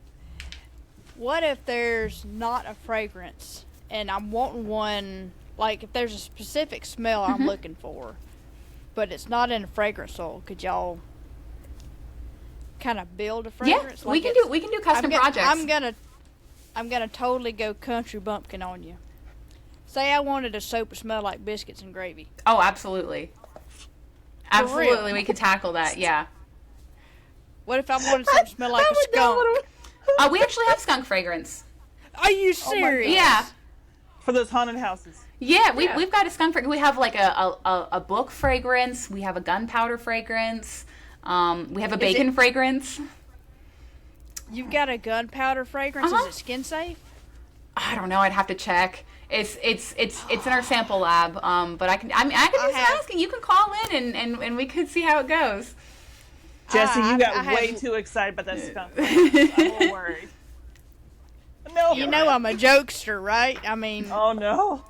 what if there's not a fragrance and I'm wanting one, like if there's a specific smell I'm looking for, but it's not in a fragrance oil, could y'all kind of build a fragrance? Yeah, we can do custom projects. I'm gonna totally go country bumpkin on you. Say I wanted a soap to smell like biscuits and gravy. Oh, absolutely. Absolutely, we could tackle that, yeah. What if I wanted something to smell like a skunk? We actually have skunk fragrance. Are you serious? Yeah. For those haunted houses. Yeah, we've got a skunk fragrance. We have like a book fragrance. We have a gunpowder fragrance. We have a bacon fragrance. You've got a gunpowder fragrance? Is it skin safe? I don't know. I'd have to check. It's in our sample lab. But I can just ask, and you can call in and we could see how it goes. Jessie, you got way too excited about that skunk. I'm a little worried. No, you know I'm a jokester, right? I mean, oh no.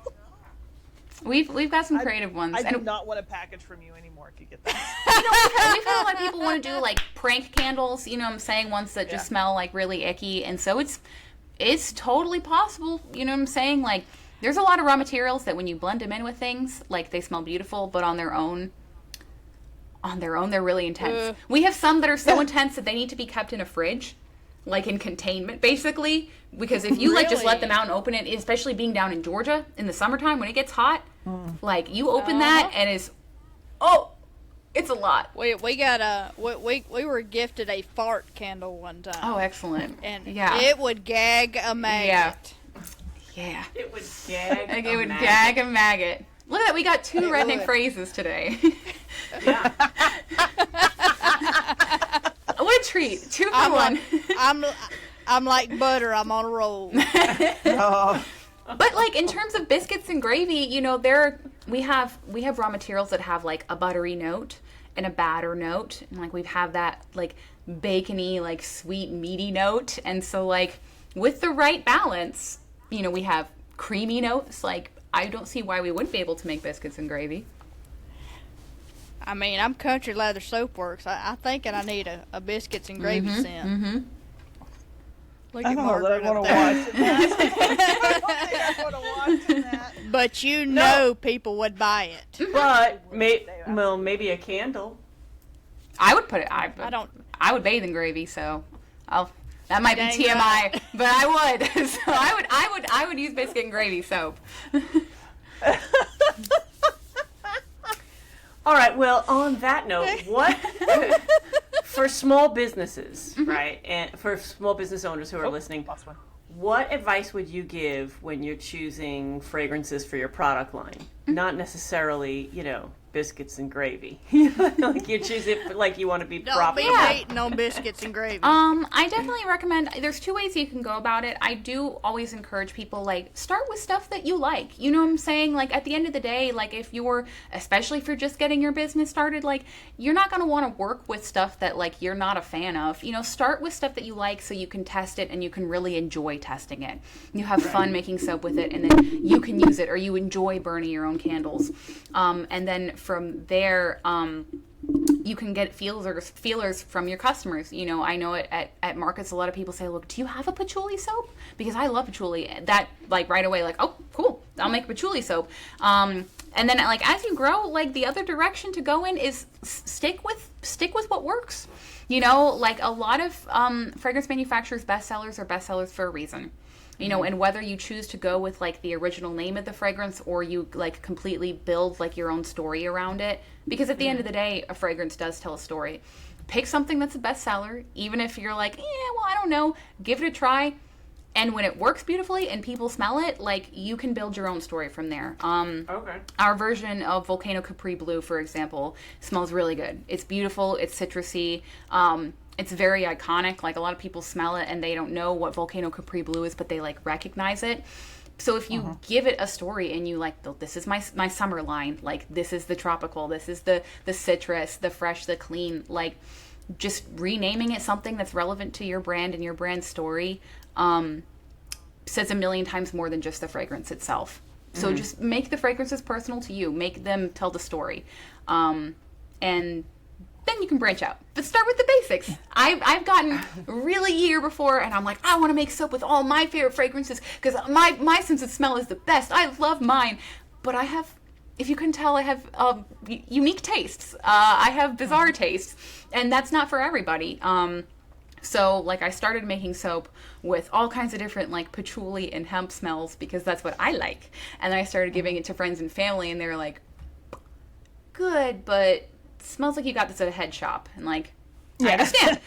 We've got some creative ones. I do not want a package from you anymore if you get that. We've had a lot of people want to do like prank candles. You know what I'm saying? Ones that just smell like really icky, and so it's totally possible. You know what I'm saying? Like, there's a lot of raw materials that when you blend them in with things, like they smell beautiful, but on their own, they're really intense. We have some that are so intense that they need to be kept in a fridge, like in containment, basically. Because if you like just let them out and open it, especially being down in Georgia in the summertime when it gets hot, like you open that and it's a lot. We were gifted a fart candle one time. Oh, excellent! And it would gag a maggot. Yeah. It would gag. Like it would gag a maggot. Look at that, we got two redneck phrases today. Yeah. What a treat. 2 for 1. I'm like butter, I'm on a roll. But like in terms of biscuits and gravy, you know, they're we have raw materials that have like a buttery note and a batter note, and like we have that like bacony, like sweet meaty note, and so like with the right balance, you know, we have creamy notes. Like I don't see why we wouldn't be able to make biscuits and gravy. I mean, I'm Country Leather Soap Works. I think I need a biscuits and gravy scent. Mm-hmm. Look I at don't know that Margaret I up want to there. watch that. I don't think I want to watch that. But you know people would buy it. But maybe a candle. I would put it. I would bathe in gravy, so that might be Dang TMI, right. but I would. So I would use biscuit and gravy soap. All right. Well, on that note, what for small businesses, right, and for small business owners who are listening, what advice would you give when you're choosing fragrances for your product line? Not necessarily, you know, biscuits and gravy. Like you choose it like you want to be profitable. Don't be hating on biscuits and gravy. I definitely recommend, there's two ways you can go about it. I do always encourage people, like, start with stuff that you like. You know what I'm saying? Like, at the end of the day, like, especially if you're just getting your business started, like, you're not going to want to work with stuff that, like, you're not a fan of. You know, start with stuff that you like so you can test it and you can really enjoy testing it. You have fun making soap with it, and then you can use it, or you enjoy burning your own candles. And then from there, you can get feelers from your customers. You know, I know at markets, a lot of people say, look, do you have a patchouli soap? Because I love patchouli. That, like, right away, like, oh, cool, I'll make patchouli soap. And then, like, as you grow, like, the other direction to go in is stick with what works. You know, like, a lot of fragrance manufacturers' bestsellers are bestsellers for a reason. You know, and whether you choose to go with, like, the original name of the fragrance, or you, like, completely build, like, your own story around it. Because at the end of the day, a fragrance does tell a story. Pick something that's a bestseller, even if you're like, well, I don't know. Give it a try. And when it works beautifully and people smell it, like, you can build your own story from there. Okay. Our version of Volcano Capri Blue, for example, smells really good. It's beautiful. It's citrusy. It's very iconic. Like, a lot of people smell it and they don't know what Volcano Capri Blue is, but they, like, recognize it. So if you give it a story and you, like, this is my summer line, like, this is the tropical, this is the citrus, the fresh, the clean, like, just renaming it something that's relevant to your brand and your brand story says a million times more than just the fragrance itself. So just make the fragrances personal to you. Make them tell the story. And then you can branch out. But start with the basics. I've gotten really year before, and I'm like, I want to make soap with all my favorite fragrances because my sense of smell is the best. I love mine. But I have, if you couldn't tell, I have unique tastes. I have bizarre tastes, and that's not for everybody. So, like, I started making soap with all kinds of different, like, patchouli and hemp smells because that's what I like. And then I started giving it to friends and family, and they were like, good, but smells like you got this at a head shop. And, like, I understand.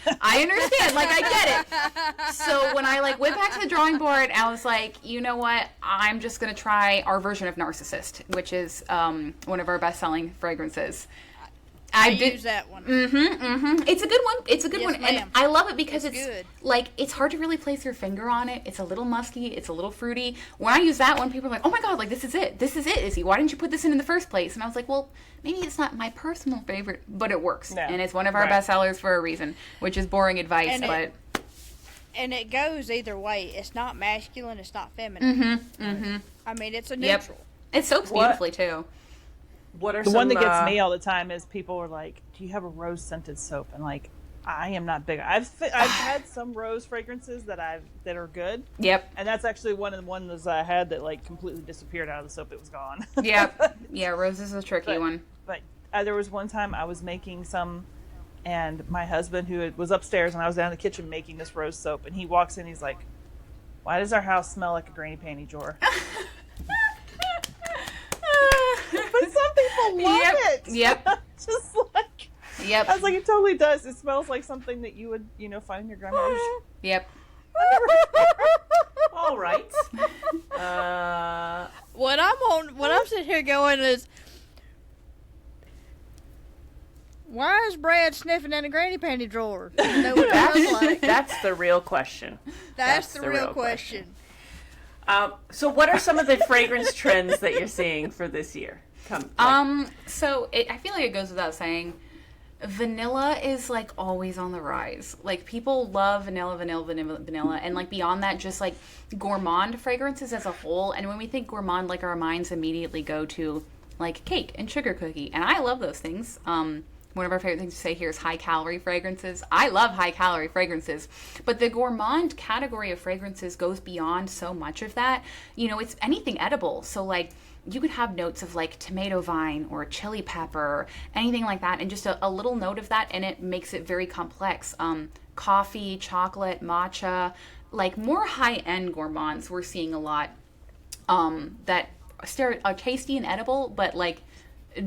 Like, I get it. So when I, like, went back to the drawing board, I was like, you know what? I'm just going to try our version of Narcissist, which is one of our best-selling fragrances. I use that one. It's a good one. It's a good one. Ma'am. And I love it because it's good. like, it's hard to really place your finger on it. It's a little musky. It's a little fruity. When I use that one, people are like, oh my God, like, this is it. This is it, Izzie. Why didn't you put this in the first place? And I was like, well, maybe it's not my personal favorite, but it works. No. And it's one of our best sellers for a reason, which is boring advice, And it goes either way. It's not masculine. It's not feminine. I mean, it's a neutral. It soaks beautifully, too. What are The some, one that gets me all the time is people are like, do you have a rose scented soap? And, like, I am not big. I've had some rose fragrances that are good. Yep. And that's actually one of the ones I had that, like, completely disappeared out of the soap. It was gone. Yep. Yeah, rose is a tricky one. But there was one time I was making some, and my husband, who was upstairs, and I was down in the kitchen making this rose soap, and he walks in, he's like, why does our house smell like a granny panty drawer? But some people love it. Yep. Just like, Yep. I was like, it totally does. It smells like something that you would, find in your grandmother's. Yep. All right. What I'm sitting here going is, why is Brad sniffing in a granny panty drawer? You know what it looks like. That's the real question. That's the real question. So what are some of the fragrance trends that you're seeing for this year? I feel like it goes without saying, vanilla is like always on the rise. Like people love vanilla, and like beyond that, just like gourmand fragrances as a whole. And when we think gourmand, like our minds immediately go to like cake and sugar cookie, and I love those things. One of our favorite things to say here is high calorie fragrances. I love high calorie fragrances, but the gourmand category of fragrances goes beyond so much of that. You know, it's anything edible. So like you could have notes of like tomato vine or chili pepper, or anything like that, and just a little note of that, and it makes it very complex. Coffee, chocolate, matcha, like more high-end gourmands we're seeing a lot that are tasty and edible, but like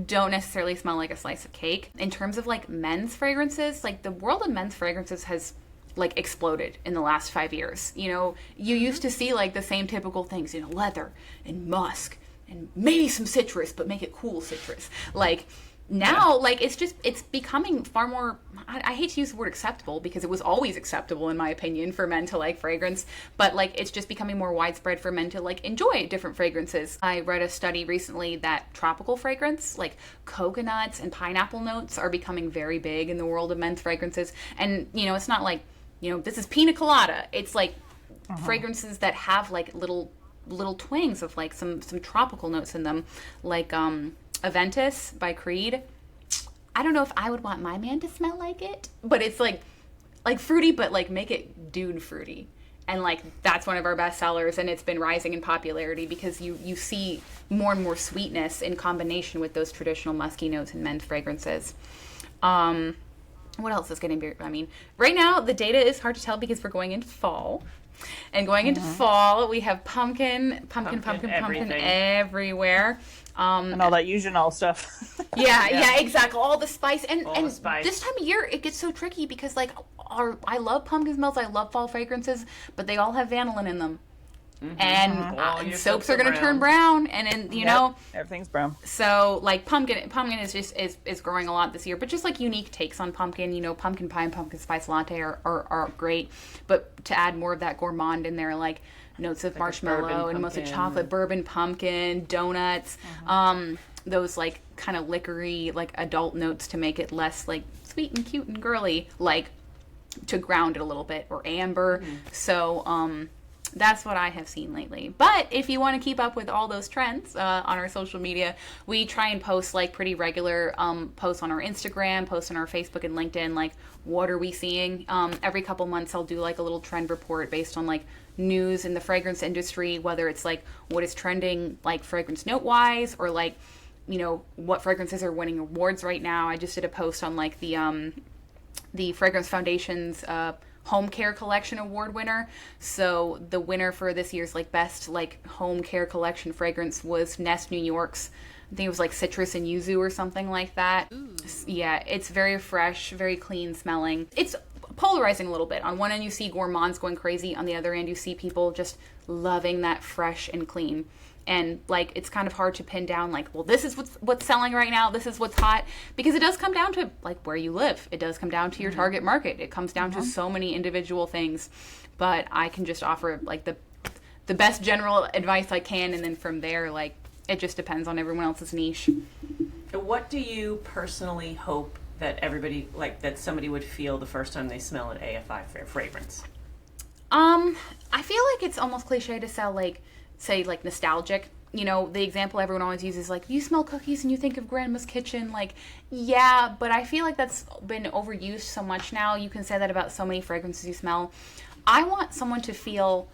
don't necessarily smell like a slice of cake. In terms of like men's fragrances, like the world of men's fragrances has like exploded in the last 5 years. You know, you used to see like the same typical things, you know, leather and musk and maybe some citrus, but make it cool citrus. Like now, like it's becoming far more, I hate to use the word acceptable because it was always acceptable in my opinion for men to like fragrance, but like it's just becoming more widespread for men to like enjoy different fragrances. I read a study recently that tropical fragrance, like coconuts and pineapple notes, are becoming very big in the world of men's fragrances. And you know, it's not like, you know, this is pina colada. It's like fragrances that have like little twangs of like some tropical notes in them, like Aventus by Creed. I don't know if I would want my man to smell like it, but it's like fruity, but like make it dune fruity. And like that's one of our best sellers, and it's been rising in popularity because you see more and more sweetness in combination with those traditional musky notes in men's fragrances. What else is getting big? I mean, right now the data is hard to tell because we're going into fall. And going into fall, we have pumpkin everywhere. And all that Eugenol stuff. yeah, exactly. All the spice. And the spice. This time of year, it gets so tricky because, like, I love pumpkin smells. I love fall fragrances, but they all have vanillin in them. And soaps are going to turn brown, and then you know everything's brown. So like pumpkin is just is growing a lot this year, but just like unique takes on pumpkin. You know, pumpkin pie and pumpkin spice latte are great, but to add more of that gourmand in there, like notes of like marshmallow and mostly chocolate, bourbon pumpkin, donuts, those like kind of liquory like adult notes to make it less like sweet and cute and girly, like to ground it a little bit, or amber. So that's what I have seen lately. But if you want to keep up with all those trends on our social media, we try and post like pretty regular posts on our Instagram, posts on our Facebook and LinkedIn, like what are we seeing? Every couple months I'll do like a little trend report based on like news in the fragrance industry, whether it's like what is trending like fragrance note wise, or like, you know, what fragrances are winning awards right now. I just did a post on like the Fragrance Foundation's home care collection award winner. So the winner for this year's like best like home care collection fragrance was Nest New York's, I think it was like citrus and yuzu or something like that. Ooh. Yeah, it's very fresh, very clean smelling. It's polarizing a little bit. On one end you see gourmands going crazy, on the other end you see people just loving that fresh and clean. And like it's kind of hard to pin down like, well, this is what's selling right now, this is what's hot, because it does come down to like where you live. It does come down to your target market. It comes down to so many individual things. But I can just offer like the best general advice I can, and then from there, like it just depends on everyone else's niche. What do you personally hope that everybody, like that somebody would feel the first time they smell an AFI fragrance? I feel like it's almost cliche to sell like, say like nostalgic. You know, the example everyone always uses, like, you smell cookies and you think of Grandma's kitchen. Like, yeah, but I feel like that's been overused so much now. You can say that about so many fragrances you smell. I want someone to feel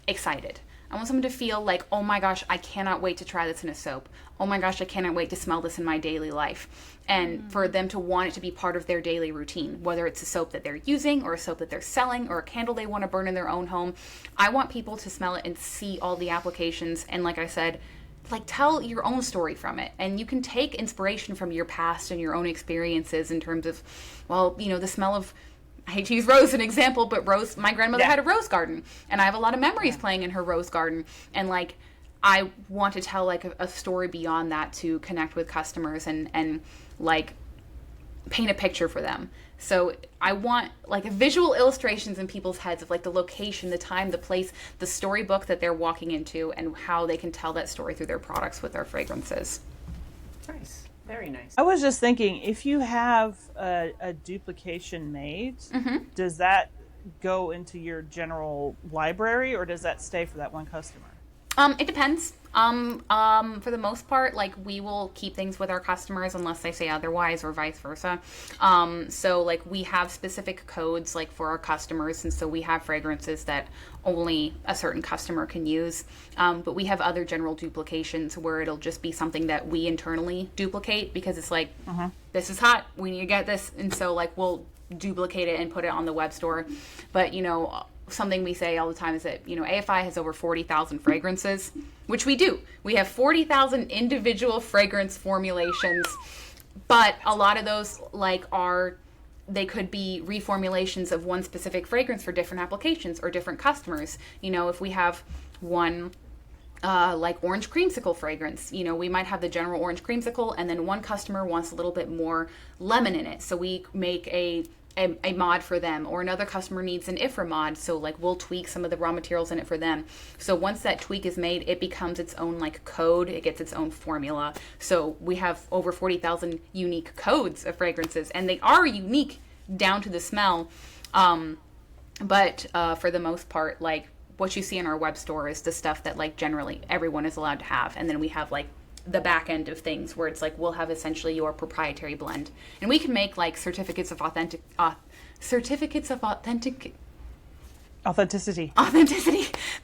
excited. I want someone to feel like, oh my gosh, I cannot wait to try this in a soap. Oh my gosh, I cannot wait to smell this in my daily life. And for them to want it to be part of their daily routine, whether it's a soap that they're using or a soap that they're selling or a candle they want to burn in their own home. I want people to smell it and see all the applications. And like I said, like tell your own story from it. And you can take inspiration from your past and your own experiences in terms of, well, you know, the smell of, I hate to use rose as an example, but rose, my grandmother had a rose garden, and I have a lot of memories playing in her rose garden. And like, I want to tell like a story beyond that to connect with customers and like paint a picture for them. So I want like visual illustrations in people's heads of like the location, the time, the place, the storybook that they're walking into, and how they can tell that story through their products with their fragrances. Nice. Very nice. I was just thinking, if you have a duplication made, does that go into your general library, or does that stay for that one customer? It depends. For the most part, like, we will keep things with our customers unless they say otherwise, or vice versa. So like, we have specific codes like for our customers, and so we have fragrances that only a certain customer can use. But we have other general duplications where it'll just be something that we internally duplicate, because it's like, this is hot, we need to get this, and so like, we'll duplicate it and put it on the web store. But something we say all the time is that, AFI has over 40,000 fragrances, which we do. We have 40,000 individual fragrance formulations, but a lot of those they could be reformulations of one specific fragrance for different applications or different customers. If we have one like orange creamsicle fragrance, we might have the general orange creamsicle, and then one customer wants a little bit more lemon in it, so we make a mod for them, or another customer needs an IFRA mod, so like, we'll tweak some of the raw materials in it for them. So once that tweak is made, it becomes its own like code, it gets its own formula. So we have over 40,000 unique codes of fragrances, and they are unique down to the smell. But for the most part, like, what you see in our web store is the stuff that like generally everyone is allowed to have. And then we have like the back end of things where it's like, we'll have essentially your proprietary blend, and we can make like certificates of authenticity.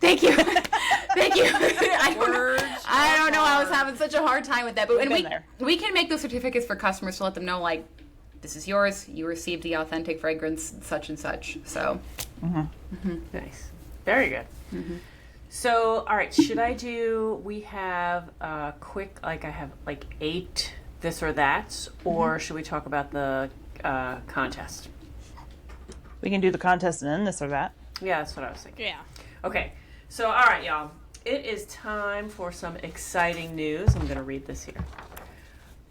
Thank you. Thank you. I don't know. I was having such a hard time with that, but we can make those certificates for customers to let them know, like, this is yours. You received the authentic fragrance, such and such. So, Nice. Very good. So, all right, we have a quick, like, I have like 8 this or that, or should we talk about the contest? We can do the contest and then this or that. Yeah, that's what I was thinking. Yeah. Okay, so all right, y'all. It is time for some exciting news. I'm going to read this here.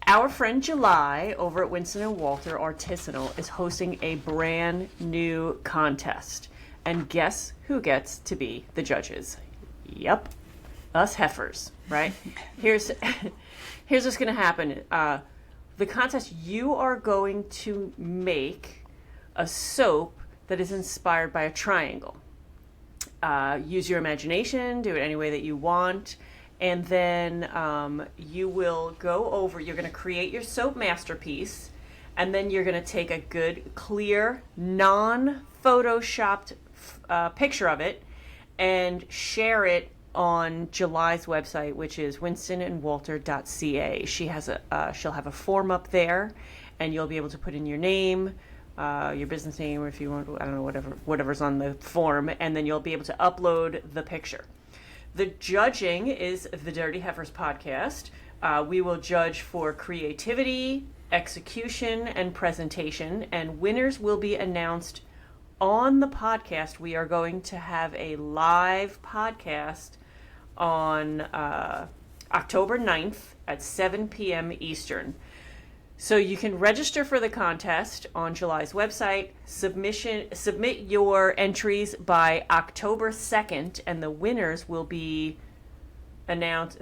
Our friend July over at Winston and Walter Artisanal is hosting a brand new contest. And guess who gets to be the judges? Yep, us heifers, right? Here's what's going to happen. The contest, you are going to make a soap that is inspired by a triangle. Use your imagination, do it any way that you want, and then you will you're going to create your soap masterpiece, and then you're going to take a good, clear, non-photoshopped picture of it and share it on July's website, which is winstonandwalter.ca. She'll have a form up there, and you'll be able to put in your name, your business name, or if you want, I don't know, whatever's on the form, and then you'll be able to upload the picture. The judging is the Dirty Heifers Podcast. We will judge for creativity, execution, and presentation, and winners will be announced on the podcast. We are going to have a live podcast on October 9th at 7 p.m. Eastern. So you can register for the contest on July's website, submit your entries by October 2nd, and the winners will be announced,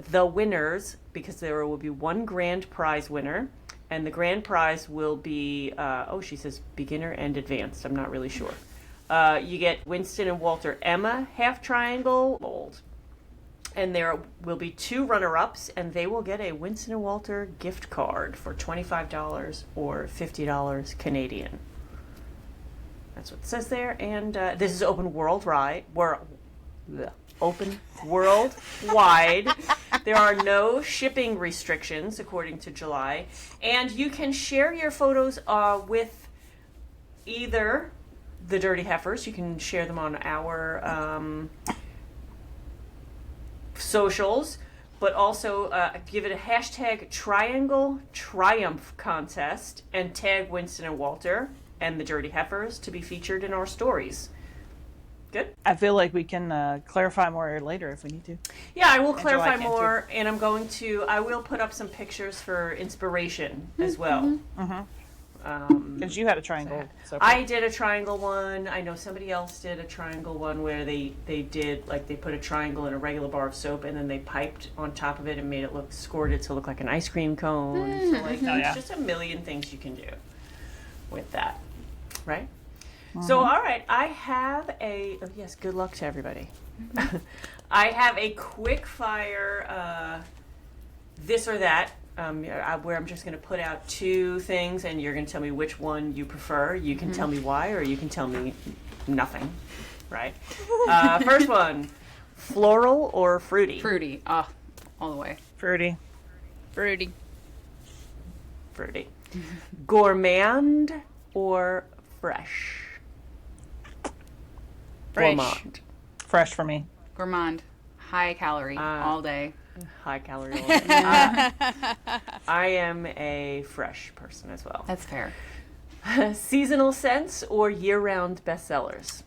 because there will be one grand prize winner, and the grand prize will be, she says beginner and advanced, I'm not really sure. You get Winston and Walter Emma half triangle mold. And there will be 2 runner-ups, and they will get a Winston and Walter gift card for $25 or $50 Canadian. That's what it says there. And this is open worldwide. Open worldwide. There are no shipping restrictions, according to July. And you can share your photos with either the Dirty Heifers. You can share them on our socials, but also give it a hashtag Triangle Triumph Contest and tag Winston and Walter and the Dirty Heifers to be featured in our stories. Good? I feel like we can clarify more later if we need to. Yeah, I will clarify more, and I will put up some pictures for inspiration as well. Because you had a triangle. So I did a triangle one. I know somebody else did a triangle one where they did, like, they put a triangle in a regular bar of soap and then they piped on top of it and made it scored it to look like an ice cream cone. So, like, there's just a million things you can do with that, right? So, all right, I have yes, good luck to everybody. I have a quick fire this or that. Where I'm just going to put out two things and you're going to tell me which one you prefer. You can tell me why, or you can tell me nothing, right? First one, floral or fruity? Fruity. All the way. Fruity. Fruity. Fruity. Gourmand or fresh? Fresh. Gourmand. Fresh for me. Gourmand. High calorie all day. High calorie all day. I am a fresh person as well. That's fair. Seasonal scents or year-round bestsellers?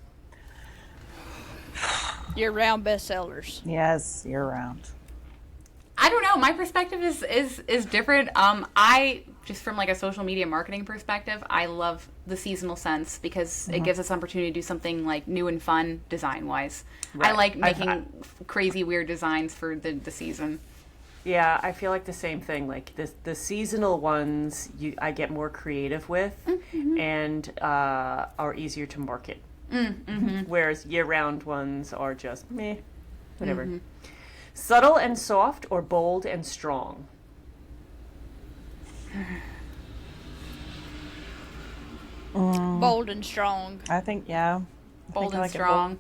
Year-round bestsellers. Yes, year round. I don't know. My perspective is different. I just from like a social media marketing perspective, I love the seasonal scents because it gives us opportunity to do something like new and fun design wise. Right. I like making crazy weird designs for the season. Yeah, I feel like the same thing. Like the seasonal ones, I get more creative with, and are easier to market. Whereas year-round ones are just meh, whatever. Subtle and soft or bold and strong? Bold and strong. I think, yeah. Bold and strong.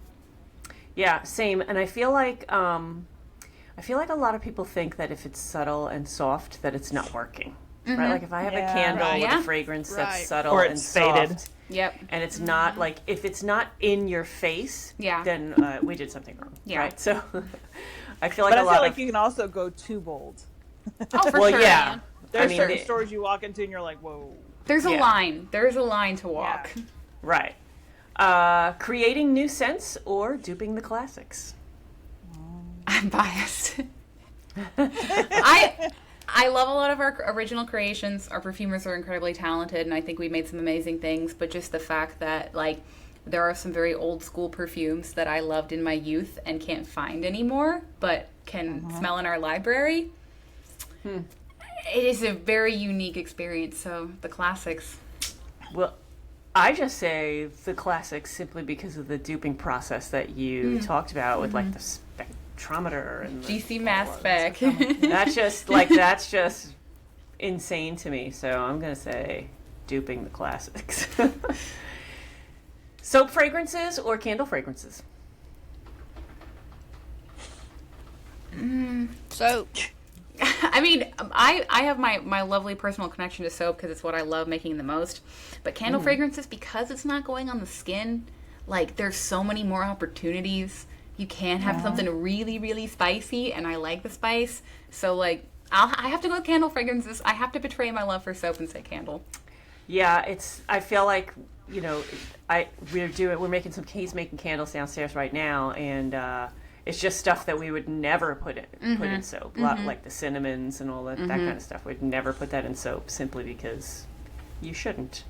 Yeah, same. And I feel like a lot of people think that if it's subtle and soft, that it's not working. Right? Like if I have a candle with a fragrance that's subtle or and it's soft, faded. Yep. And it's not like, if it's not in your face, then we did something wrong. Yeah. Right? So I feel like but I feel like you can also go too bold. Oh, for well, sure. yeah. There's certain stores you walk into and you're like, whoa. There's a line. There's a line to walk. Yeah. Right. Creating new scents or duping the classics? I'm biased. I love a lot of our original creations. Our perfumers are incredibly talented, and I think we made some amazing things. But just the fact that, like, there are some very old school perfumes that I loved in my youth and can't find anymore, but can smell in our library. It is a very unique experience. So the classics. Well, I just say the classics simply because of the duping process that you talked about with like the spectrometer and the GC mass spec. That's just insane to me. So I'm gonna say duping the classics. Soap fragrances or candle fragrances? Soap. I mean, I have my lovely personal connection to soap because it's what I love making the most. But candle fragrances, because it's not going on the skin, like, there's so many more opportunities. You can have something really, really spicy, and I like the spice. So, like, I have to go with candle fragrances. I have to betray my love for soap and say candle. Yeah, I feel like, you know, we're making some making candles downstairs right now, and it's just stuff that we would never put in soap, like the cinnamons and all that kind of stuff. We'd never put that in soap simply because you shouldn't.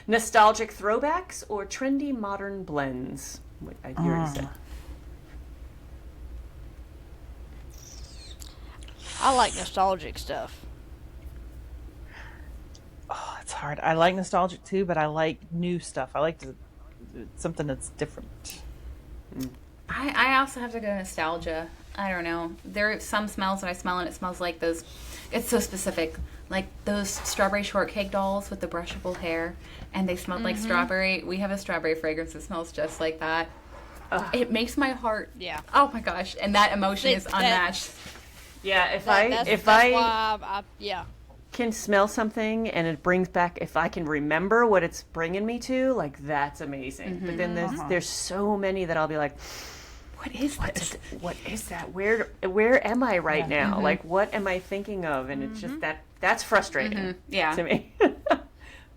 Nostalgic throwbacks or trendy modern blends? You already said. I like nostalgic stuff. Oh, it's hard. I like nostalgic too, but I like new stuff. I like something that's different. I also have to go nostalgia. I don't know. There are some smells that I smell and it smells like those. It's so specific. Like those strawberry shortcake dolls with the brushable hair, and they smelled like strawberry. We have a strawberry fragrance that smells just like that. It makes my heart. Yeah. Oh my gosh! And that emotion is unmatched. Yeah. If I can smell something and it brings back, if I can remember what it's bringing me to, like, that's amazing. But then there's so many that I'll be like, what is this? What is that? Where am I right now? Like, what am I thinking of? And it's just that's frustrating to me.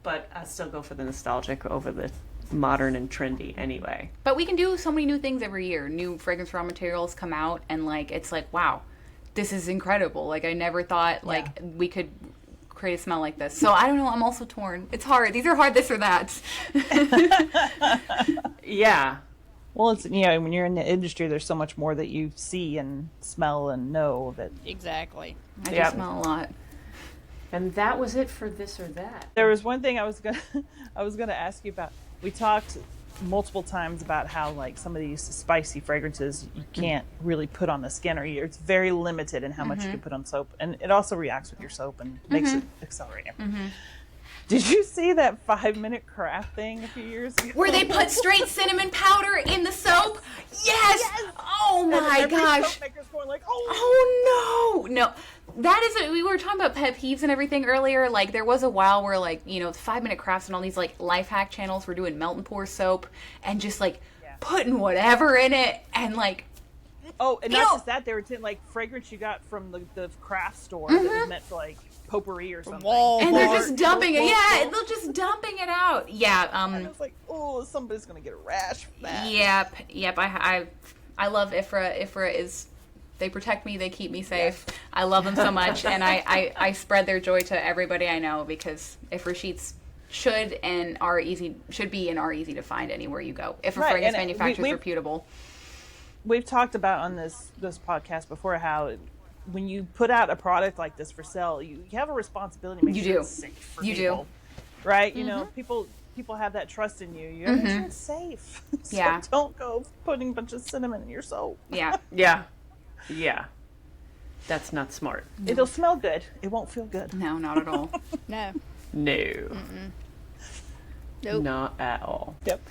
But I still go for the nostalgic over the modern and trendy anyway. But we can do so many new things every year. New fragrance raw materials come out, and like, it's like, wow, this is incredible. Like, I never thought like we could create a smell like this. So I don't know. I'm also torn. It's hard. These are hard. This or that. Yeah. Well, it's, you know, when you're in the industry, there's so much more that you see and smell and know that. Exactly. I do smell a lot. And that was it for this or that. There was one thing I was gonna ask you about. We talked multiple times about how, like, some of these spicy fragrances you can't really put on the skin, or it's very limited in how much you can put on soap, and it also reacts with your soap and makes it accelerate. Did you see that 5-minute craft thing a few years ago? Where they put straight cinnamon powder in the soap? Yes! Oh my gosh. Soap maker's going like, oh no! No. That is, we were talking about pet peeves and everything earlier. Like, there was a while where, like, you know, 5-minute crafts and all these, like, life hack channels were doing melt and pour soap and just, like, putting whatever in it and, like, oh, and not just that, they were like fragrance you got from the craft store that was meant for, like, potpourri or something. And they're just dumping it. Yeah, they're just dumping it out. Yeah. And it's like, oh, somebody's gonna get a rash from that. Yep. I love IFRA. IFRA is, they protect me. They keep me safe. Yes. I love them so much, and I spread their joy to everybody I know, because IFRA sheets should be and are easy to find anywhere you go. If a fragrance manufacturer is reputable. We've talked about on this podcast before how when you put out a product like this for sale, you have a responsibility to make sure it's safe for people. Right? You know, people have that trust in you. You have to make sure it's safe. So don't go putting a bunch of cinnamon in your soap. Yeah. Yeah. That's not smart. It'll smell good. It won't feel good. No, not at all. No. No. Nope. Not at all. Yep.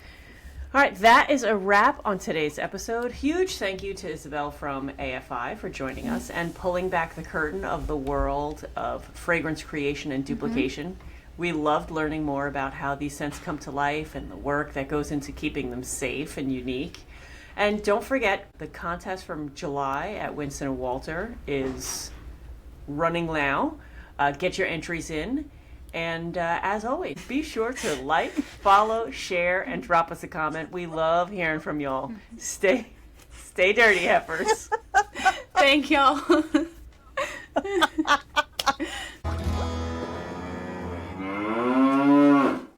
All right, that is a wrap on today's episode. Huge thank you to Isabele from AFI for joining us and pulling back the curtain of the world of fragrance creation and duplication. We loved learning more about how these scents come to life and the work that goes into keeping them safe and unique. And don't forget, the contest from July at Winston and Walter is running now. Get your entries in. And as always, be sure to like, follow, share, and drop us a comment. We love hearing from y'all. Stay dirty, heifers. Thank y'all.